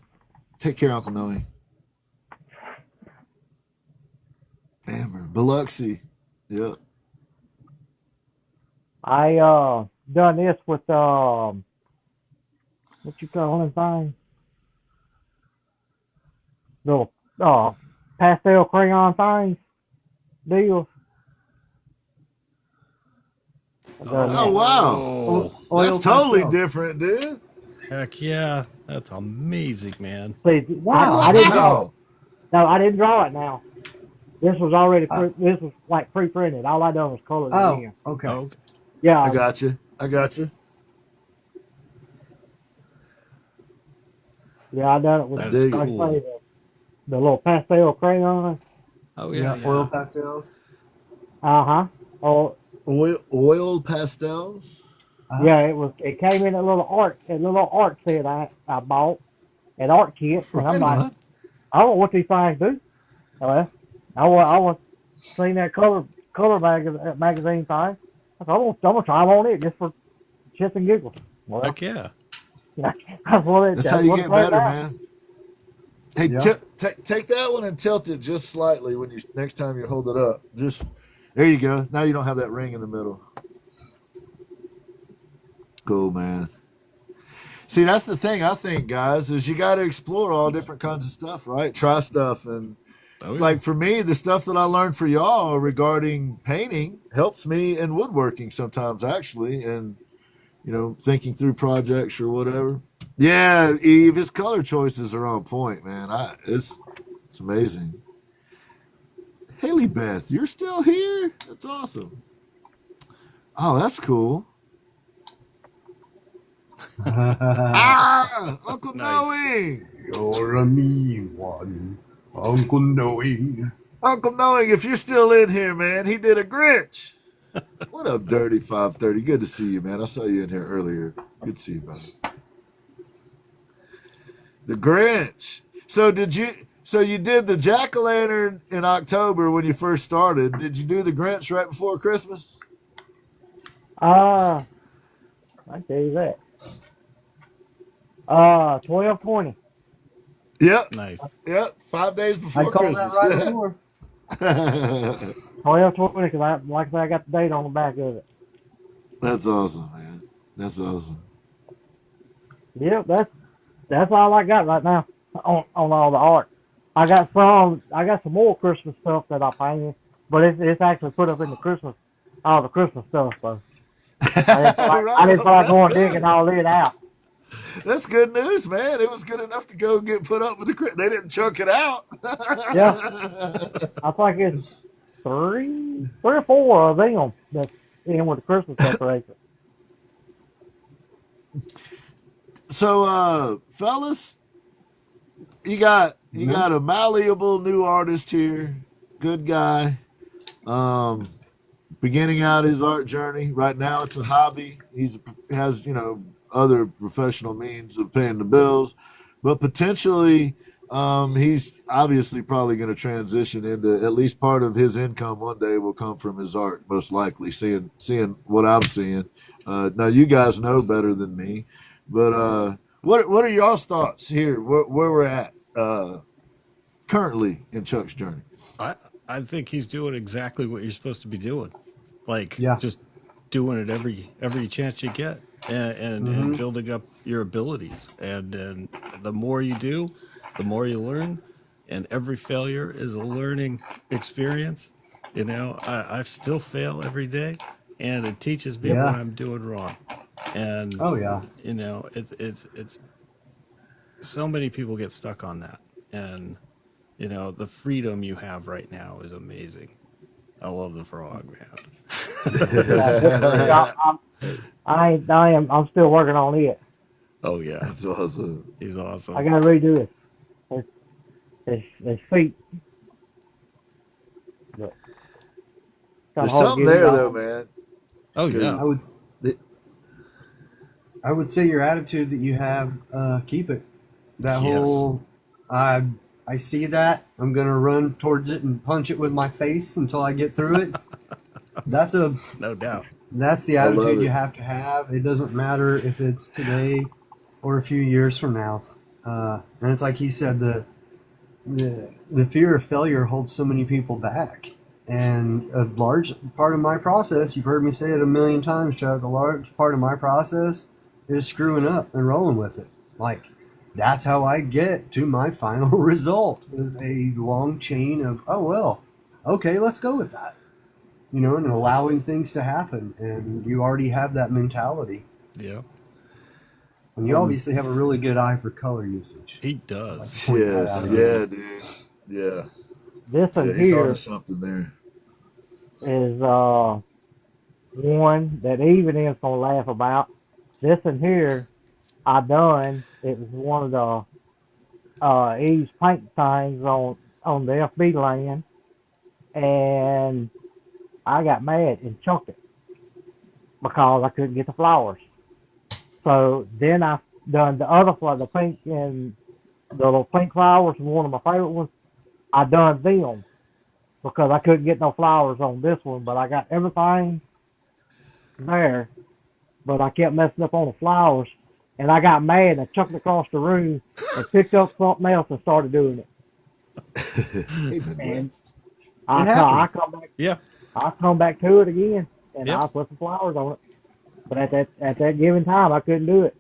take care, Uncle Noe. Amber. Biloxi. Yep. I done this with what you call them thing? Little pastel crayon things. Deals. Oh wow. That's totally different, dude. Heck yeah. That's amazing, man. Please, wow. I didn't draw. No, I didn't draw it now. This was already this was like pre-printed. All I done was color it in. Okay. Yeah. I got you. Yeah, I done it with the little pastel crayon. Oh yeah. Oil pastels. Oh, oil pastels. Yeah, it came in a little art set I bought, an art kit, and I'm like, I don't know what these things do. Well, I was seeing that color magazine thing. I thought, I'm gonna try them on it just for shits and giggles. Well, heck yeah. That's how you get better, man. Hey, take that one and tilt it just slightly when next time you hold it up. Just there you go. Now you don't have that ring in the middle. Cool, man. See, that's the thing, I think, guys, is you got to explore all different kinds of stuff, right? Try stuff. And like for me, the stuff that I learned for y'all regarding painting helps me in woodworking sometimes, actually, and, thinking through projects or whatever. Yeah, Eve, his color choices are on point, man. It's amazing. Haley Beth, you're still here? That's awesome. Oh, that's cool. Uncle Knowing. You're a mean one, Uncle Knowing. Uncle Knowing, if you're still in here, man, he did a Grinch. What up, Dirty 530? Good to see you, man. I saw you in here earlier. Good to see you, brother. The Grinch. So you did the jack-o'-lantern in October when you first started. Did you do the Grinch right before Christmas? I tell you that. 12/20. Yep. Nice. Yep. 5 days before I called Christmas. that right before. 12/20 because I got the date on the back of it. That's awesome, man. That's awesome. Yep, that's all I got right now on all the art. I got some more Christmas stuff that I painted, but it's actually put up in the Christmas stuff. So I didn't feel like going digging all it out. That's good news, man. It was good enough to go get put up with the. They didn't chunk it out. Yeah, I think it's three or four of them that's in with the Christmas decoration. So, fellas, you got a malleable new artist here. Good guy. Beginning out his art journey. Right now, it's a hobby. He has other professional means of paying the bills, but potentially he's obviously probably going to transition into at least part of his income one day will come from his art, most likely, seeing what I'm seeing. Now you guys know better than me, but what are y'all's thoughts here where we're at currently in Chuck's journey? I think he's doing exactly what you're supposed to be doing, just doing it every chance you get. And building up your abilities. And the more you do, the more you learn. And every failure is a learning experience. I still fail every day, and it teaches me what I'm doing wrong. And it's so many people get stuck on that. And the freedom you have right now is amazing. I love the frog, man. I'm still working on it. Oh yeah, That's awesome. he's awesome. I got to redo it. His feet. But it's There's hard to something get it there out. though, man. Oh yeah, I would say your attitude that you have, keep it. That Yes. whole, I see that. I'm gonna run towards it and punch it with my face until I get through it. That's no doubt. That's the I love attitude it. you have to have. It doesn't matter if it's today or a few years from now. And it's like he said, the fear of failure holds so many people back. And a large part of my process, you've heard me say it a million times, Chuck, a large part of my process is screwing up and rolling with it. Like, that's how I get to my final result, is a long chain of, oh, well, okay, let's go with that. You know, and allowing things to happen. And you already have that mentality. Yeah, And you obviously have a really good eye for color usage. he does. Yes, yeah, dude. Yeah. This Yeah, one he's here onto something there. is one that even is gonna laugh about. This one here, I done. It was one of the E's paint things on the FB land, and I got mad and chucked it because I couldn't get the flowers. So then I done the other flower, the pink and the little pink flowers, one of my favorite ones. I done them because I couldn't get no flowers on this one, but I got everything there, but I kept messing up on the flowers, and I got mad and I chucked it across the room and picked up something else and started doing it. And I happens. come back. Yeah, I come back to it again, and Yep. I put some flowers on it. But at that given time, I couldn't do it.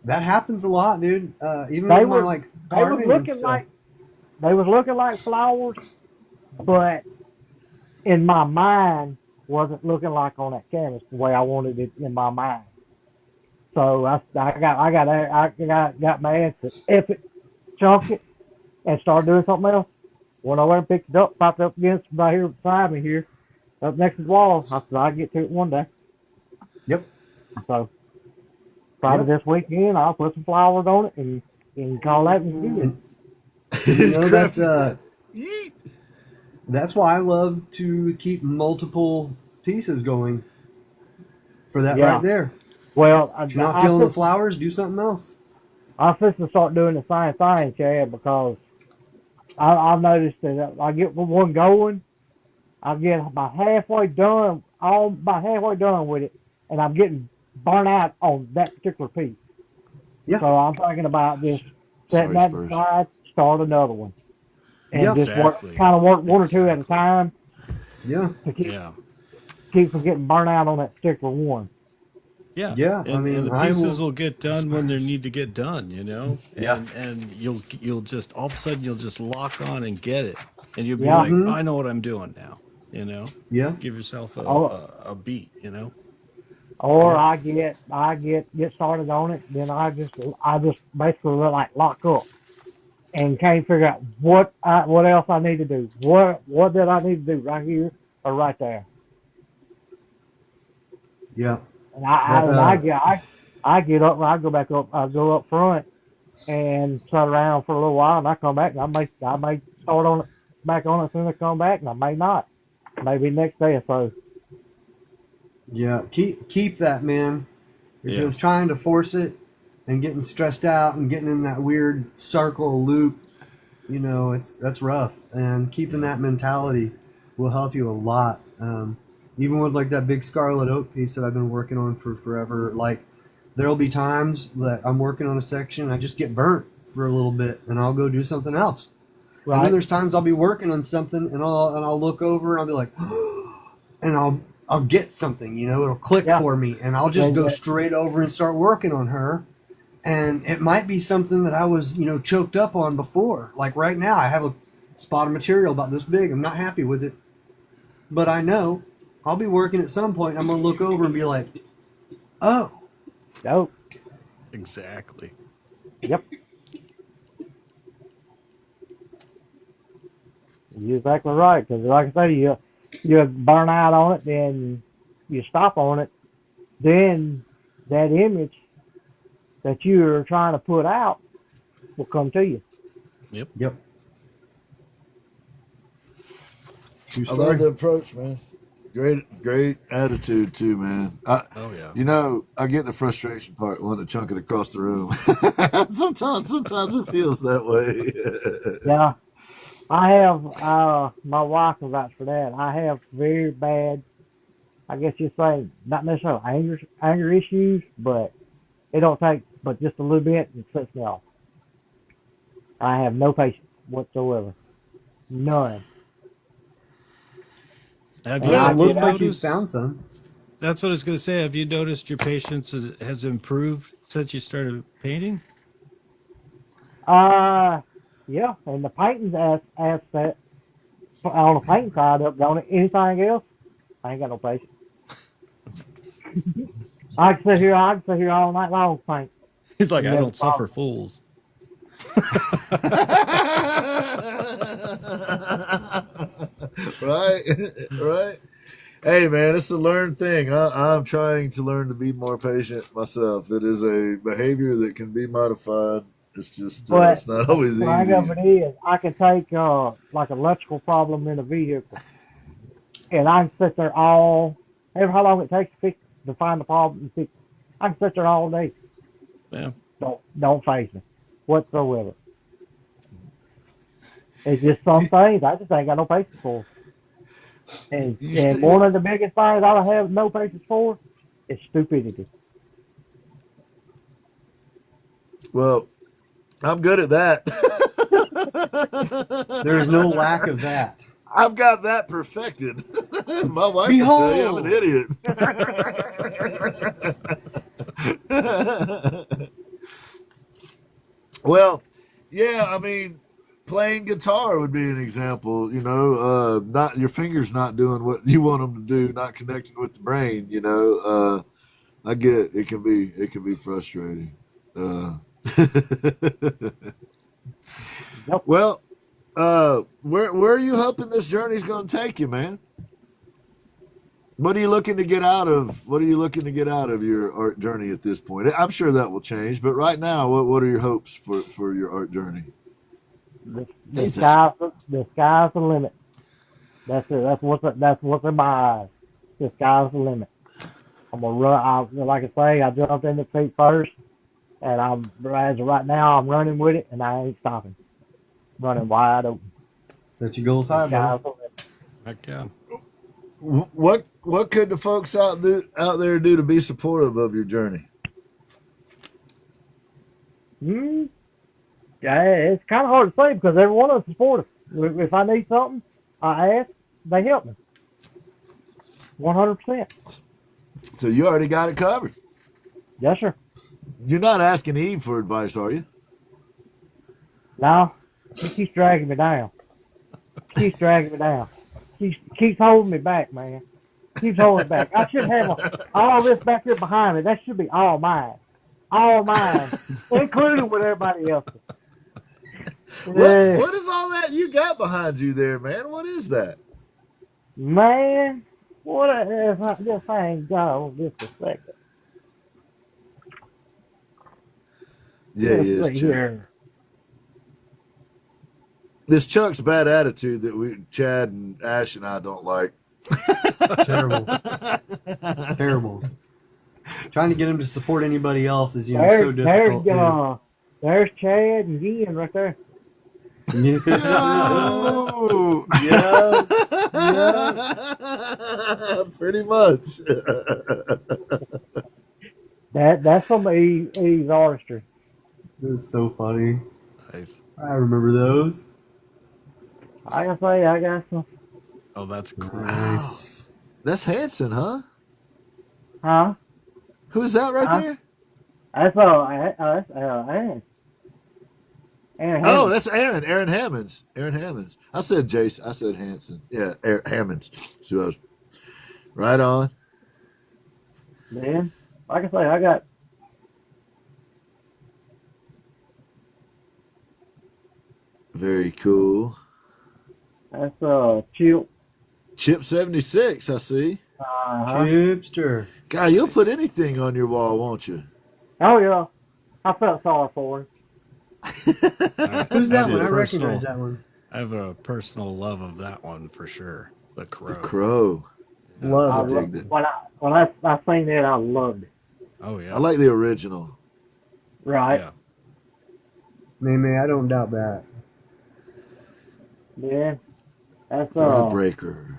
That happens a lot, dude. Even They with my were- like They was carving and looking stuff. like flowers, but in my mind wasn't looking like on that canvas the way I wanted it in my mind. So I got mad, said, F it, chunked it, and started doing something else. Went over and picked it up, popped up against right here beside me here, up next to the wall. I said I'll get to it one day. Yep. So probably this weekend I'll put some flowers on it and call that and good. You know, that's Yeet. that's why I love to keep multiple pieces going for that Yeah. right there. Well, If you're not feeling the flowers, do something else. I'm supposed to start doing the same thing, Chad, because I've noticed that I get one going, I get about halfway done with it, and I'm getting burnt out on that particular piece. Yeah. So I'm thinking about just setting Sorry, that Spurs. aside, start another one, and Yeah. just Exactly. work one or two at a Exactly. time Yeah. to Yeah, keep from getting burnt out on that particular one. yeah, Yeah, And, I mean, and the I pieces will- will get done when they need to get done. You know. Yeah. And you'll just all of a sudden you'll just lock on and get it, and you'll be Yeah. like, Mhm. I know what I'm doing now. You know. Yeah. Give yourself Oh. a beat. You know. Or I get started on it, then I just basically like lock up and can't figure out what else I need to do. What did I need to do right here or right there? Yeah. And I get up and I go back up. I go up front and sit around for a little while, and I come back and I may start on it back on it as soon as I come back, and I may not. Maybe next day or so. Yeah. Keep that, man. Because Yeah. trying to force it and getting stressed out and getting in that weird circle loop, you know, that's rough. And keeping that mentality will help you a lot. Even with like that big scarlet oak piece that I've been working on for forever, like there'll be times that I'm working on a section, I just get burnt for a little bit, and I'll go do something else. And then Right? there's times I'll be working on something, and I'll look over and I'll be like, and I'll get something, you know, it'll click Yeah. for me, and I'll just Yeah, go yeah. straight over and start working on her. And it might be something that I was, you know, choked up on before. Like right now, I have a spot of material about this big. I'm not happy with it, but I know I'll be working at some point. I'm gonna look over and be like, oh, Nope. Exactly. Yep. You're exactly right. Because like I say, you burn out on it, then you stop on it, then that image that you're trying to put out will come to you. Yep. Yep. True I story. love the approach, man. Great attitude too, man. Oh yeah. You know, I get the frustration part wanting to chunk it across the room. sometimes it feels that way. Yeah, I have. My wife was out for that. I have very bad. I guess you'd say not necessarily anger issues, but it don't take but just a little bit and it sets me off. I have no patience whatsoever. None. Have And you, Well, I it have you looks get like you noticed? found some. That's what I was going to say. Have you noticed your patience has improved since you started painting? yeah, and the painting aspect on the painting side of it, on it, anything else, I ain't got no patience. I can sit here all night long paint. He's like, I Never don't suffer problem. fools. Right, right. Hey, man, it's a learned thing. I'm trying to learn to be more patient myself. It is a behavior that can be modified. It's just But it's not the always thing easy. of it is, I can take like electrical problem in a vehicle, and I can sit there ever how long it takes to find the problem and fix it. I can sit there all day. Yeah. Don't face me whatsoever. It's just some things I just ain't got no patience for. And one of the biggest things I have no patience for is stupidity. Well, I'm good at that. There is no lack of that. I've got that perfected. My wife will tell you I'm an idiot. Well, yeah, I mean, playing guitar would be an example. You know, not your fingers not doing what you want them to do, not connecting with the brain. You know, I get it can be frustrating. Nope. Well, where are you hoping this journey's going to take you, man? What are you looking to get out of? What are you looking to get out of your art journey at this point? I'm sure that will change, but right now, what are your hopes for your art journey? The sky's the limit. That's it. That's what's in my eyes. The sky's the limit. I'm gonna run. Like I say, I jumped in the feet first, and as of right now, I'm running with it, and I ain't stopping. Running wide open. Set your goals high, Sky's man. the limit. Heck yeah. What could the folks out there do to be supportive of your journey? Yeah, it's kind of hard to say because every one of us is supportive. If I need something, I ask, they help me. 100%. So you already got it covered. Yes, sir. You're not asking Eve for advice, are you? No, he keeps dragging me down. Keeps dragging me down. Keeps holding me back, man. Keeps holding me back. I should have all this back here behind me. That should be all mine. All mine, including with everybody else's. What is all that you got behind you there, man? What is that? Man, what if I just hang on just a second? Yeah, he is, Let's see Chuck. here. This Chuck's bad attitude that Chad and Ash and I don't like. Terrible. Terrible. Trying to get him to support anybody else is, so difficult. There's Chad and Ginn right there. Yeah. Pretty much. That's from E's Artistry. That's so funny. Nice. I remember those. I can say I got some. Oh, that's cool. Nice. That's Hanson, huh? Huh? Who's that right there? That's Aaron. Oh, that's Aaron. Aaron Hammonds. Aaron Hammonds. I said Jason. I said Hanson. Yeah, Hammonds. So I was right on. Man, like I say, I got. Very cool. That's Chill. Chip 76, I see. Hipster. God, you'll put anything on your wall, won't you? Oh yeah, I felt sorry for him. Who's that I one? I have a recognize personal- that one. I have a personal love of that one for sure. The Crow. The Crow. Love I it. dig that. When I seen it, I loved it. Oh yeah. I like the original. Right? Yeah. Man, I don't doubt that. Yeah. That's Vertebreaker.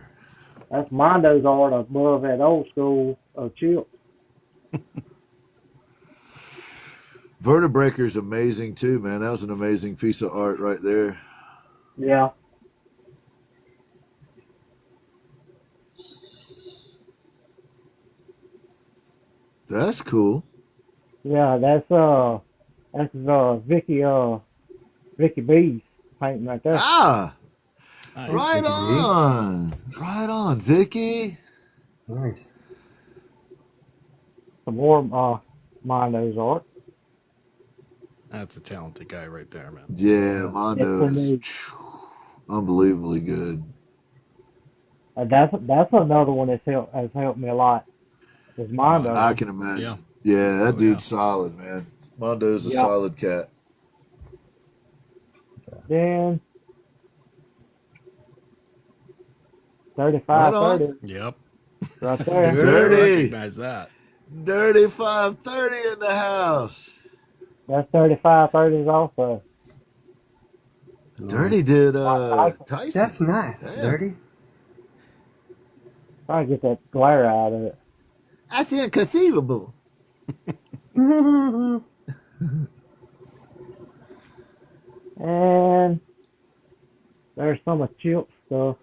that's Mondo's art above that old school of Chip. Vertebreaker's amazing too, man. That was an amazing piece of art right there. Yeah. That's cool. Yeah, that's Vicky B's painting right there. Ah, Nice. right Vicky B. on. Right on, Vicky. Nice. Some more Mondo's art. That's a talented guy right there, man. Yeah, Mondo is unbelievably good. That's another one has helped me a lot. Is Mondo. I can imagine. Yeah. Yeah, that Oh, dude's yeah. solid, man. Mondo's a Yeah. solid cat. Then 35, Right on. 30, Yep. right I there. Dirty. recognize that. Dirty 530 in the house. That's 35, 30s also. Dirty did Tyson. Tyson. That's nice. Damn. Dirty. Trying to get that glare out of it. That's inconceivable. And there's some of Chip's stuff.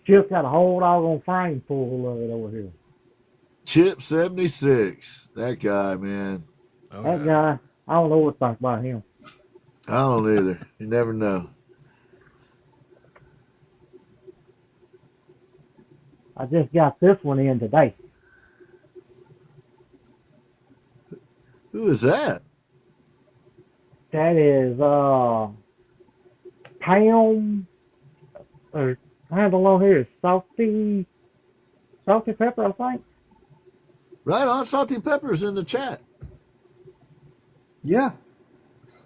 Chip's got a whole doggone frame full of it over here. Chip 76. That guy, man. Oh, That yeah. guy, I don't know what to think about him. I don't either. You never know. I just got this one in today. Who is that? That is Pam, or handle on here is salty pepper, I think. Right on. Salty Peppers in the chat. Yeah.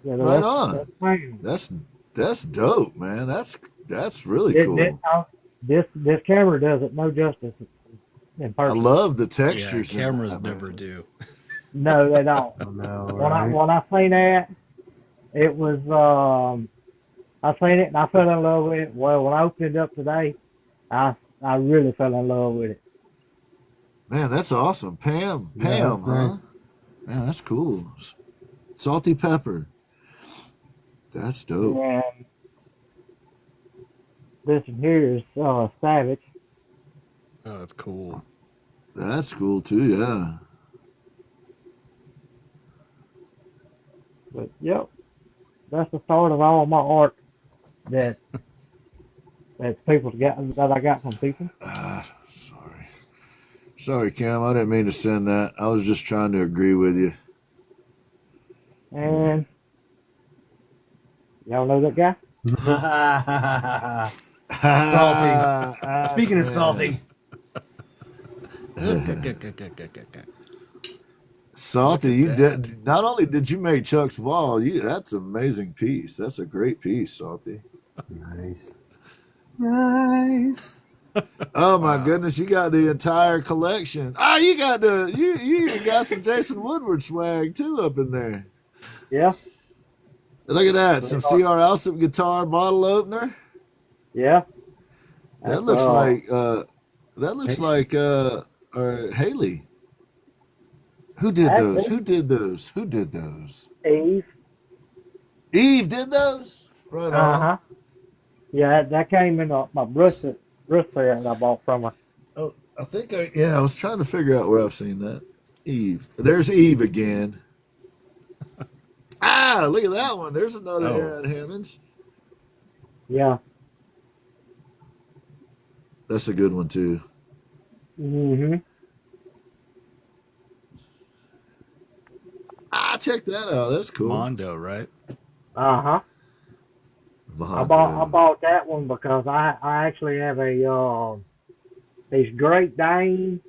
Yeah, Right on. That's Pam. That's dope, man. That's really cool. This camera does it no justice in I person. love the Yeah, textures. in cameras that, man. never do. No, they don't. Oh, no. When Right? I seen that, it was I seen it and I fell in love with it. Well, when I opened it up today, I really fell in love with it. Man, that's awesome. Pam, Yeah, that's huh? nice. Man, that's cool. Salty Pepper. That's dope. And this one here is Savage. Oh, that's cool. That's cool too, yeah. But yep, that's the start of all my art that people got that I got from people. Sorry, Cam. I didn't mean to send that. I was just trying to agree with you. And y'all know that guy? Salty. Speaking of salty. Salty, you Look at did. Not only did you make Chuck's wall, that's an amazing piece. That's a great piece, Salty. Nice. Nice. Oh my goodness, you got the entire collection. Ah, you even got some Jason Woodward swag too up in there. Yeah, Look at that, some C.R. Alsop guitar bottle opener. yeah. That looks like Haley. Who did those? Who did those? Who did those? Eve. Eve did those? Right on. Uh-huh. Yeah, that came in my brush set that I bought from her. Oh, I think I was trying to figure out where I've seen that. Eve. There's Eve again. Ah, look at that one. There's another Aaron Hammonds. Yeah. That's a good one too. Mm-hmm. Ah, check that out. That's cool. Mondo, right? Uh-huh. I Vaudeville. bought that one because I actually have these Great Dane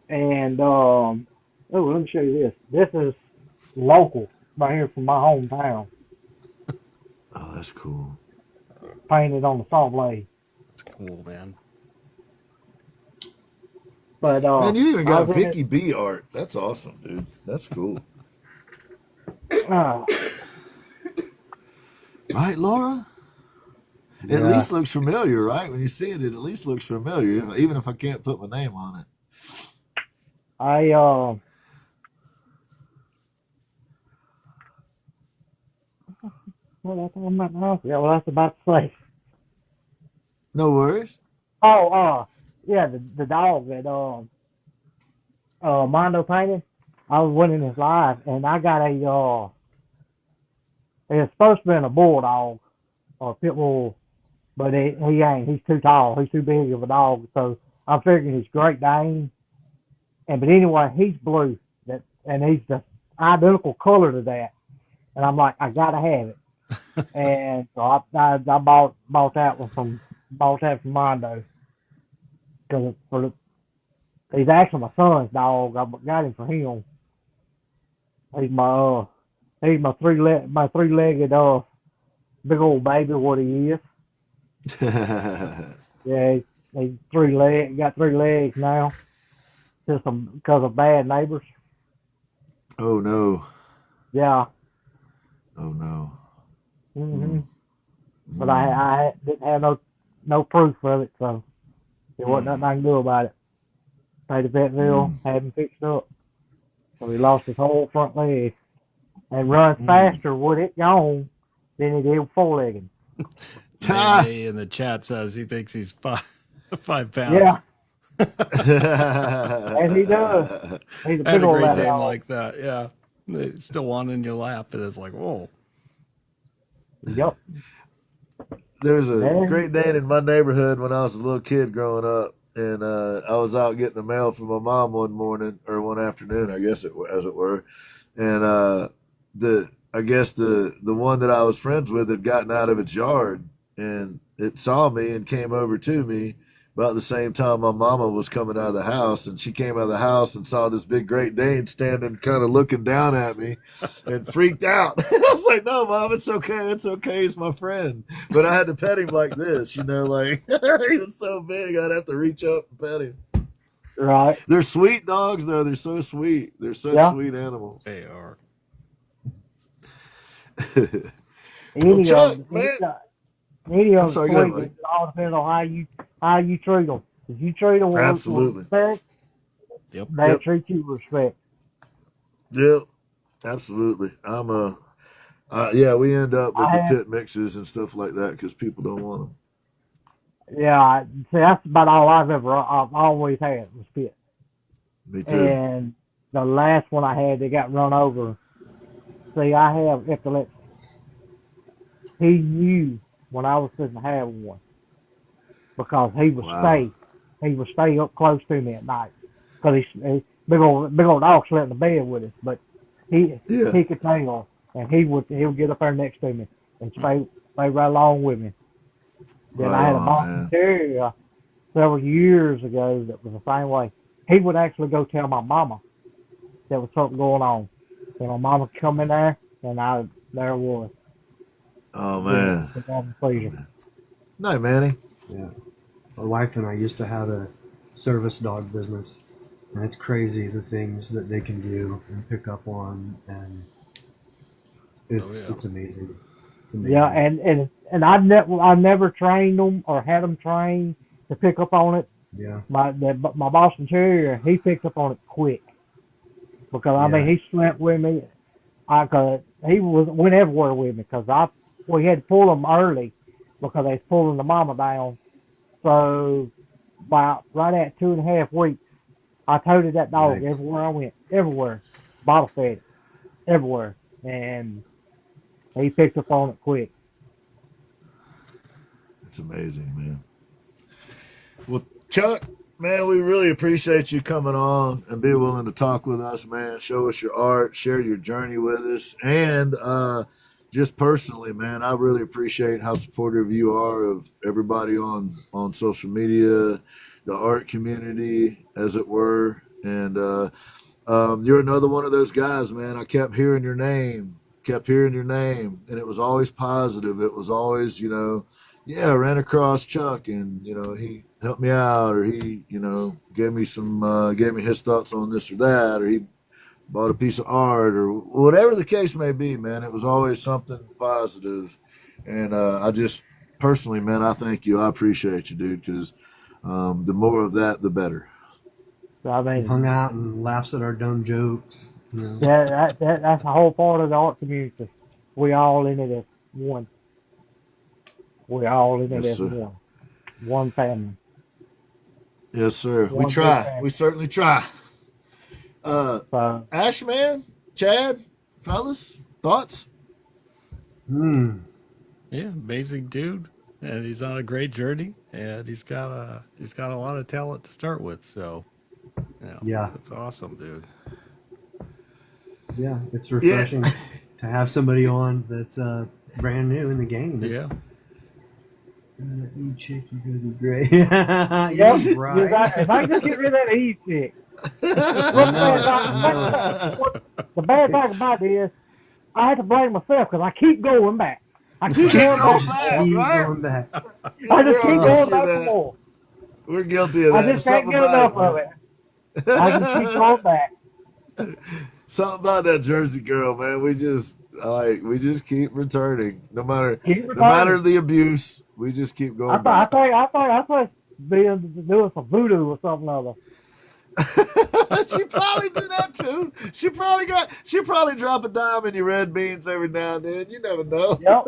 and oh, let me show you this. This is local right here from my hometown, Oh, that's cool. painted on the saw blade. That's cool, man. But Man, you even I got was in Vicky B art. That's awesome, dude. That's cool. it. Right, Laura? It at least looks familiar, right? When you see it, it at least looks familiar, even if I can't put my name on it. Well, that's about to say. No worries. Oh, yeah, the dog that Mondo painted. I was winning his life, and I got it's supposed to be a bulldog or a pit bull, but he ain't. He's too tall. He's too big of a dog. So I'm figuring he's Great Dane. But anyway, he's blue. And he's the identical color to that. And I'm like, I gotta have it. And so I bought that one from Mondo because he's actually my son's dog. I got him for him. He's my three-legged big old baby. What he is. Yeah, he's got 3 legs now. Just because of bad neighbors. Oh no. Yeah. Oh no. Mm-hmm. But I didn't have no proof of it, so there wasn't nothing I can do about it. Paid the vet bill, had him fixed up. So he lost his whole front leg and runs faster with it gone than he did 4-legged. Mayday in the chat says he thinks he's 5 pounds. Yeah. And he does. He's a I had big a old Great lap Dane dog. like that. Yeah. It's still one in your lap, and it's like, whoa. Yep. There's a Great Dane in my neighborhood when I was a little kid growing up, and I was out getting the mail from my mom one morning or one afternoon, I guess as it were, and I guess the one that I was friends with had gotten out of its yard, and it saw me and came over to me about the same time my mama was coming out of the house, and she came out of the house and saw this big Great Dane standing kind of looking down at me and freaked out. And I was like, no, Mom, it's okay. He's my friend. But I had to pet him like this, like he was so big, I'd have to reach up and pet him. Right. They're sweet dogs, though. They're so sweet. They're such sweet animals. They are. Well, Chuck, man. I'm sorry, go ahead, buddy. It all depends on how you treat them. If you treat them with respect, they treat you with respect. Yep, absolutely. We end up with the pit mixes and stuff like that because people don't want them. Yeah, see, that's about all I've always had was pit. Me too. And the last one I had, they got run over. See, I have epilepsy. He knew when I was sitting having one because he would stay up close to me at night because he big old dog slept in the bed with us, but he could tell, and he would get up there next to me and stay right along with me. Then I had a Boston Terrier several years ago that was the same way. He would actually go tell my mama there was something going on, and my mama would come in there, and there it was. Oh man. No, Manny. Yeah. My wife and I used to have a service dog business, and it's crazy the things that they can do and pick up on, and it's amazing. It's amazing. Yeah, and I never trained them or had them trained to pick up on it. Yeah. My Boston Terrier, he picked up on it quick because I mean he slept with me. He went everywhere with me because we had to pull them early because they was pulling the mama down. So about right at 2.5 weeks, I toted that dog everywhere I went, everywhere, bottle fed it, everywhere, and he picked up on it quick. It's amazing, man. Well, Chuck, man, we really appreciate you coming on and being willing to talk with us, man. Show us your art, share your journey with us, and just personally, man, I really appreciate how supportive you are of everybody on social media, the art community, as it were. And you're another one of those guys, man. I kept hearing your name, and it was always positive. It was always, yeah, I ran across Chuck, and he helped me out, or he, gave me his thoughts on this or that, or he bought a piece of art, or whatever the case may be, man. It was always something positive. And I just personally, man, I thank you. I appreciate you, dude, because the more of that, the better. I mean, Hung out and laughs at our dumb jokes. Yeah, that's the whole part of the art community. We all in it as one. We all in it Yes, as sir. one family. Yes, sir. One We try. big We certainly try. So, Ash, man, Chad, fellas, thoughts? Yeah, amazing dude, and he's on a great journey, and he's got a lot of talent to start with. So, Yeah. that's awesome, dude. Yeah, it's refreshing to have somebody on that's brand new in the game. Yeah. You chick, you're gonna be great. Yeah, right. if I can just get rid of that E chick. I know. The bad thing about it is, I have to blame myself because I keep going back. I keep going back. Keep right? going back. I just keep We're going all back that. for more. We're guilty of that. I just can't Something get enough about of it. I just keep going back. Something about that Jersey girl, man. We just keep returning, no matter the abuse. We just keep going I back. think being doing some voodoo or something other. She probably do that too. She probably drop a dime in your red beans every now and then. You never know. Yep.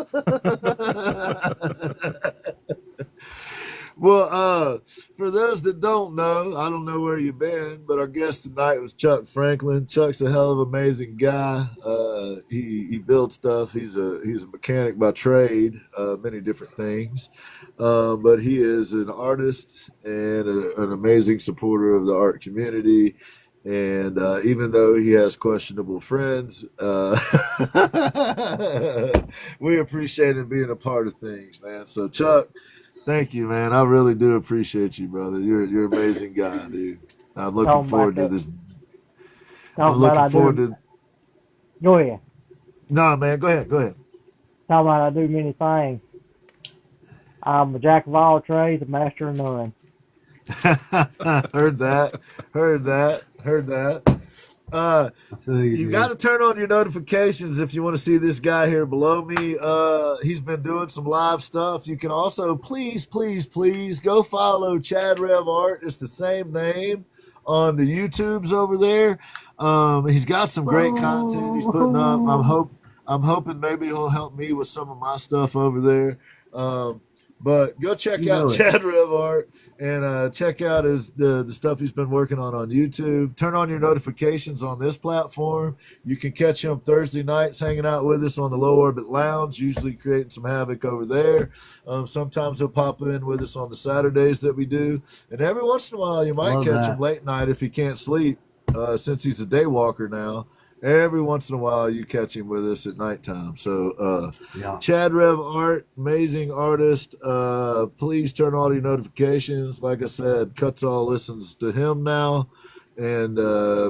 Well, for those that don't know, I don't know where you've been, but our guest tonight was Chuck Franklin. Chuck's a hell of an amazing guy. He builds stuff. He's a mechanic by trade, many different things. But he is an artist and an amazing supporter of the art community. And even though he has questionable friends, we appreciate him being a part of things, man. So, Chuck, thank you, man. I really do appreciate you, brother. You're an amazing guy, dude. I'm looking forward to this. I'm looking forward to. Go ahead. No, man, go ahead. Talking about I do many things. I'm a jack of all trades, a master of none. Heard that. You got to turn on your notifications if you want to see this guy here below me. He's been doing some live stuff. You can also please go follow Chad Rev Art. It's the same name on the YouTubes over there. He's got some great content he's putting up. I'm hoping maybe he'll help me with some of my stuff over there. But go check out Chad Rev Art and check out the stuff he's been working on YouTube. Turn on your notifications on this platform. You can catch him Thursday nights hanging out with us on the Low Orbit Lounge, usually creating some havoc over there. Sometimes he'll pop in with us on the Saturdays that we do. And every once in a while, you might catch him late night if he can't sleep, since he's a day walker now. Every once in a while, you catch him with us at nighttime. So, Chad Rev Art, amazing artist. Please turn on your notifications. Like I said, Cutsall listens to him now and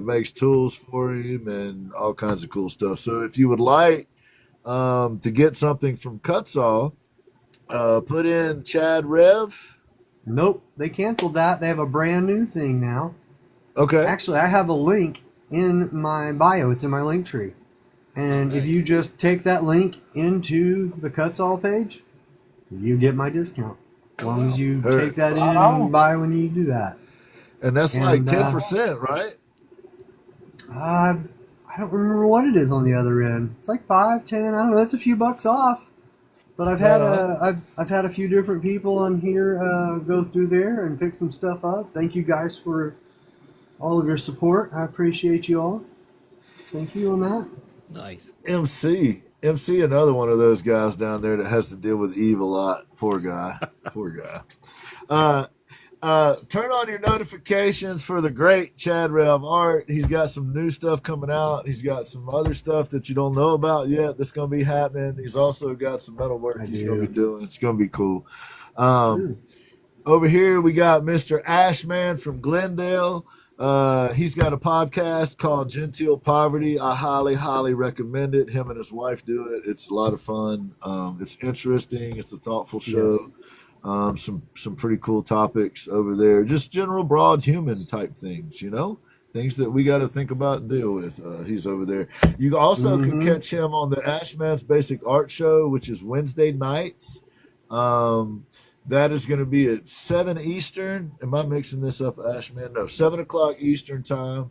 makes tools for him and all kinds of cool stuff. So, if you would like to get something from Cutsall, put in Chad Rev. Nope, they canceled that. They have a brand new thing now. Okay. Actually, I have a link in my bio. It's in my link tree. And if you just take that link into the Cutsall page, you get my discount. As long as you take that in and buy when you do that. And that's like 10%, right? I don't remember what it is on the other end. It's like 5, 10, I don't know. It's a few bucks off. But I've had I've had a few different people on here go through there and pick some stuff up. Thank you guys for all of your support. I appreciate you all. Thank you on that. Nice. MC, another one of those guys down there that has to deal with Eve a lot. Poor guy. turn on your notifications for the great Chad Rev Art. He's got some new stuff coming out. He's got some other stuff that you don't know about yet that's going to be happening. He's also got some metal work he's going to be doing. It's going to be cool. Over here, we got Mr. Ashman from Glendale. He's got a podcast called Genteel Poverty. I highly, highly recommend it. Him and his wife do it. It's a lot of fun. It's interesting. It's a thoughtful show. Yes. Some pretty cool topics over there. Just general broad human type things, you know? Things that we got to think about and deal with. He's over there. You also can catch him on the Ashman's Basic Art Show, which is Wednesday nights. That is going to be at 7 Eastern. Am I mixing this up, Ashman? No, 7 o'clock Eastern time.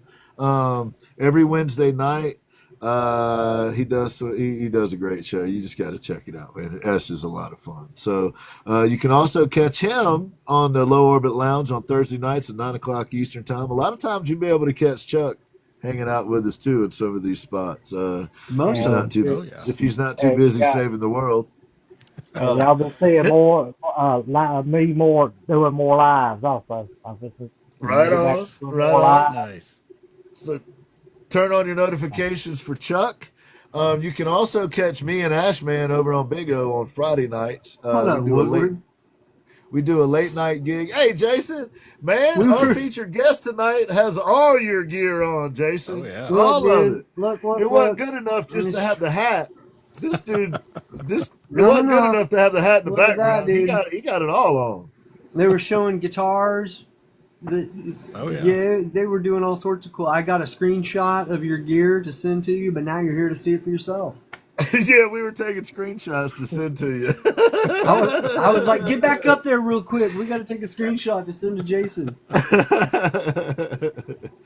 Every Wednesday night. He does a great show. You just got to check it out, man. S is a lot of fun. So you can also catch him on the Low Orbit Lounge on Thursday nights at 9 o'clock Eastern time. A lot of times you'll be able to catch Chuck hanging out with us too at some of these spots. If he's not too busy saving the world. Y'all been seeing more, me more doing more lives also. Right on. Nice. So turn on your notifications for Chuck. You can also catch me and Ashman over on Big O on Friday nights. We do a late night gig. Hey, Jason, man, our featured guest tonight has all your gear on, Jason. Oh, yeah. All of it. Look, it wasn't good enough just to have the hat. This dude, it wasn't good enough to have the hat in the background. He got it all on. They were showing guitars. Yeah, they were doing all sorts of cool. I got a screenshot of your gear to send to you, but now you're here to see it for yourself. Yeah, we were taking screenshots to send to you. I was like, get back up there real quick. We got to take a screenshot to send to Jason.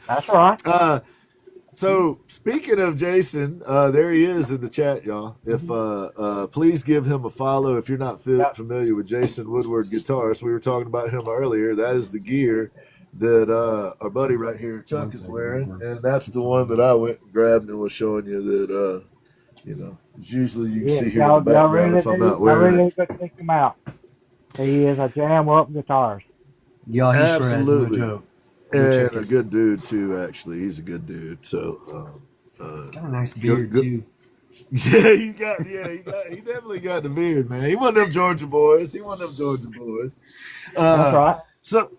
That's right. So speaking of Jason, there he is in the chat, y'all. If please give him a follow if you're not familiar with Jason Woodward Guitars. We were talking about him earlier. That is the gear that our buddy right here, Chuck, is wearing, and that's the one that I went and grabbed and was showing you that usually you can see here in the background if I'm not wearing it. Really check him out. He is a jam up guitarist. Y'all, he's absolutely. no joke. And a good dude too, actually. He's a good dude. So he's got a nice beard too. Yeah, he definitely got the beard, man. He one of them Georgia boys. That's right. So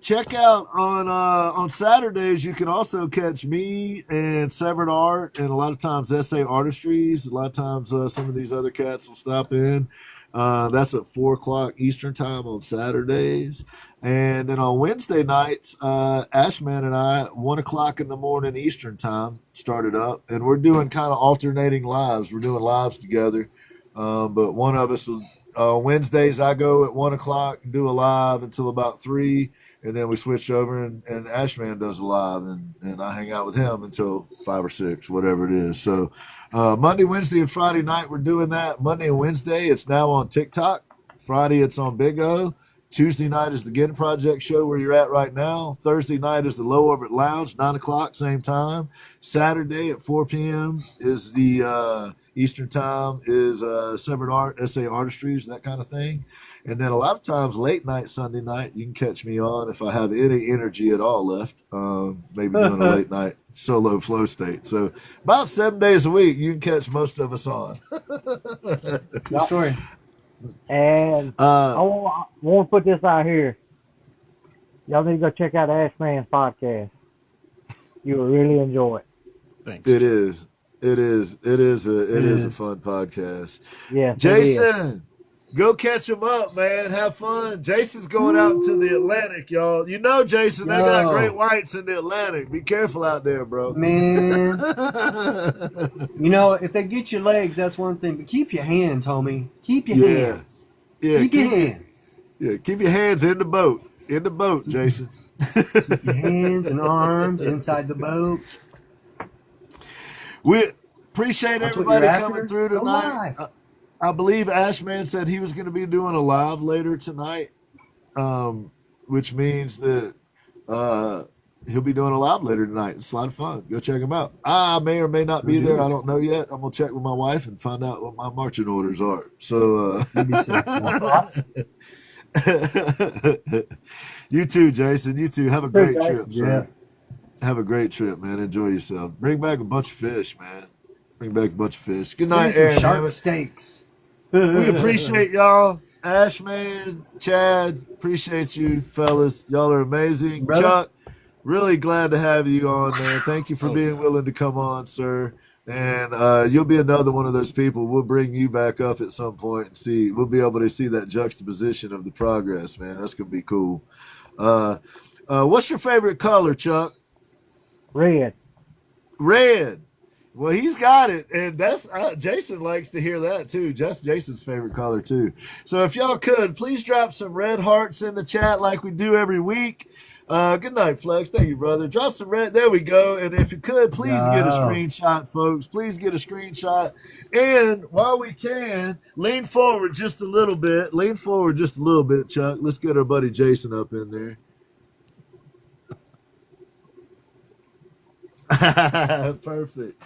check out on Saturdays. You can also catch me and Severed Art, and a lot of times S.A. Artistries. A lot of times some of these other cats will stop in. That's at 4 o'clock Eastern time on Saturdays. And then on Wednesday nights, Ashman and I, 1 o'clock in the morning Eastern time, started up. And we're doing kind of alternating lives. We're doing lives together. But one of us, Wednesdays, I go at 1 o'clock and do a live until about 3. And then we switch over and Ashman does a live. And I hang out with him until 5 or 6, whatever it is. So Monday, Wednesday, and Friday night, we're doing that. Monday and Wednesday, it's now on TikTok. Friday, it's on Big O. Tuesday night is the Ginn Project Show where you're at right now. Thursday night is the Low Orbit Lounge, 9 o'clock, same time. Saturday at 4 p.m. is the Eastern time is Severed Art, S.A. Artistries, that kind of thing. And then a lot of times late night, Sunday night, you can catch me on if I have any energy at all left. Maybe doing a late night solo flow state. So about 7 days a week, you can catch most of us on. Good story. And I want to put this out here. Y'all need to go check out Ashman's podcast. You will really enjoy it. Thanks. It is a fun podcast. Yeah, Jason, go catch him up, man. Have fun. Jason's going out into the Atlantic, y'all. You know, Jason, they got great whites in the Atlantic. Be careful out there, bro. Man. If they get your legs, that's one thing. But keep your hands, homie. Keep your hands. Yeah, keep your hands. Yeah, keep your hands in the boat. In the boat, Jason. Keep your hands and arms inside the boat. We appreciate everybody coming through tonight. I believe Ashman said he was going to be doing a live later tonight, which means that he'll be doing a live later tonight. It's a lot of fun. Go check him out. I may or may not be there. I don't know yet. I'm going to check with my wife and find out what my marching orders are. So, You too, Jason. You too. Have a great guys. trip, sir. Have a great trip, man. Enjoy yourself. Bring back a bunch of fish, man. Bring back a bunch of fish. Good night, Aaron. Shark steaks. We appreciate y'all. Ash, man, Chad, appreciate you, fellas. Y'all are amazing. Brother? Chuck, really glad to have you on, man. Thank you for being willing to come on, sir. And you'll be another one of those people. We'll bring you back up at some point and see. We'll be able to see that juxtaposition of the progress, man. That's gonna be cool. What's your favorite color, Chuck? Red. Red. Well, he's got it, and that's Jason likes to hear that too. Just Jason's favorite color too. So if y'all could, please drop some red hearts in the chat like we do every week. Good night, Flex. Thank you, brother. Drop some red. There we go. And if you could, please get a screenshot, folks. Please get a screenshot. And while we can, lean forward just a little bit. Lean forward just a little bit, Chuck. Let's get our buddy Jason up in there. Perfect.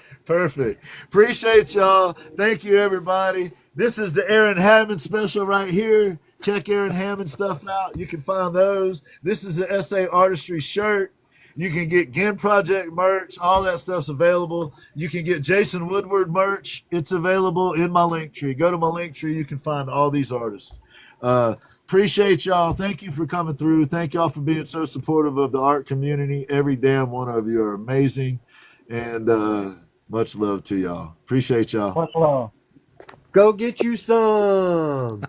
Appreciate y'all. Thank you, everybody. This is the Aaron Hammond special right here. Check Aaron Hammond stuff out. You can find those. This is an SA Artistry shirt. You can get Ginn Project merch. All that stuff's available. You can get Jason Woodward merch. It's available in my link tree. Go to my link tree. You can find all these artists. Appreciate y'all. Thank you for coming through. Thank y'all for being so supportive of the art community. Every damn one of you are amazing. And much love to y'all. Appreciate y'all. Much love. Go get you some.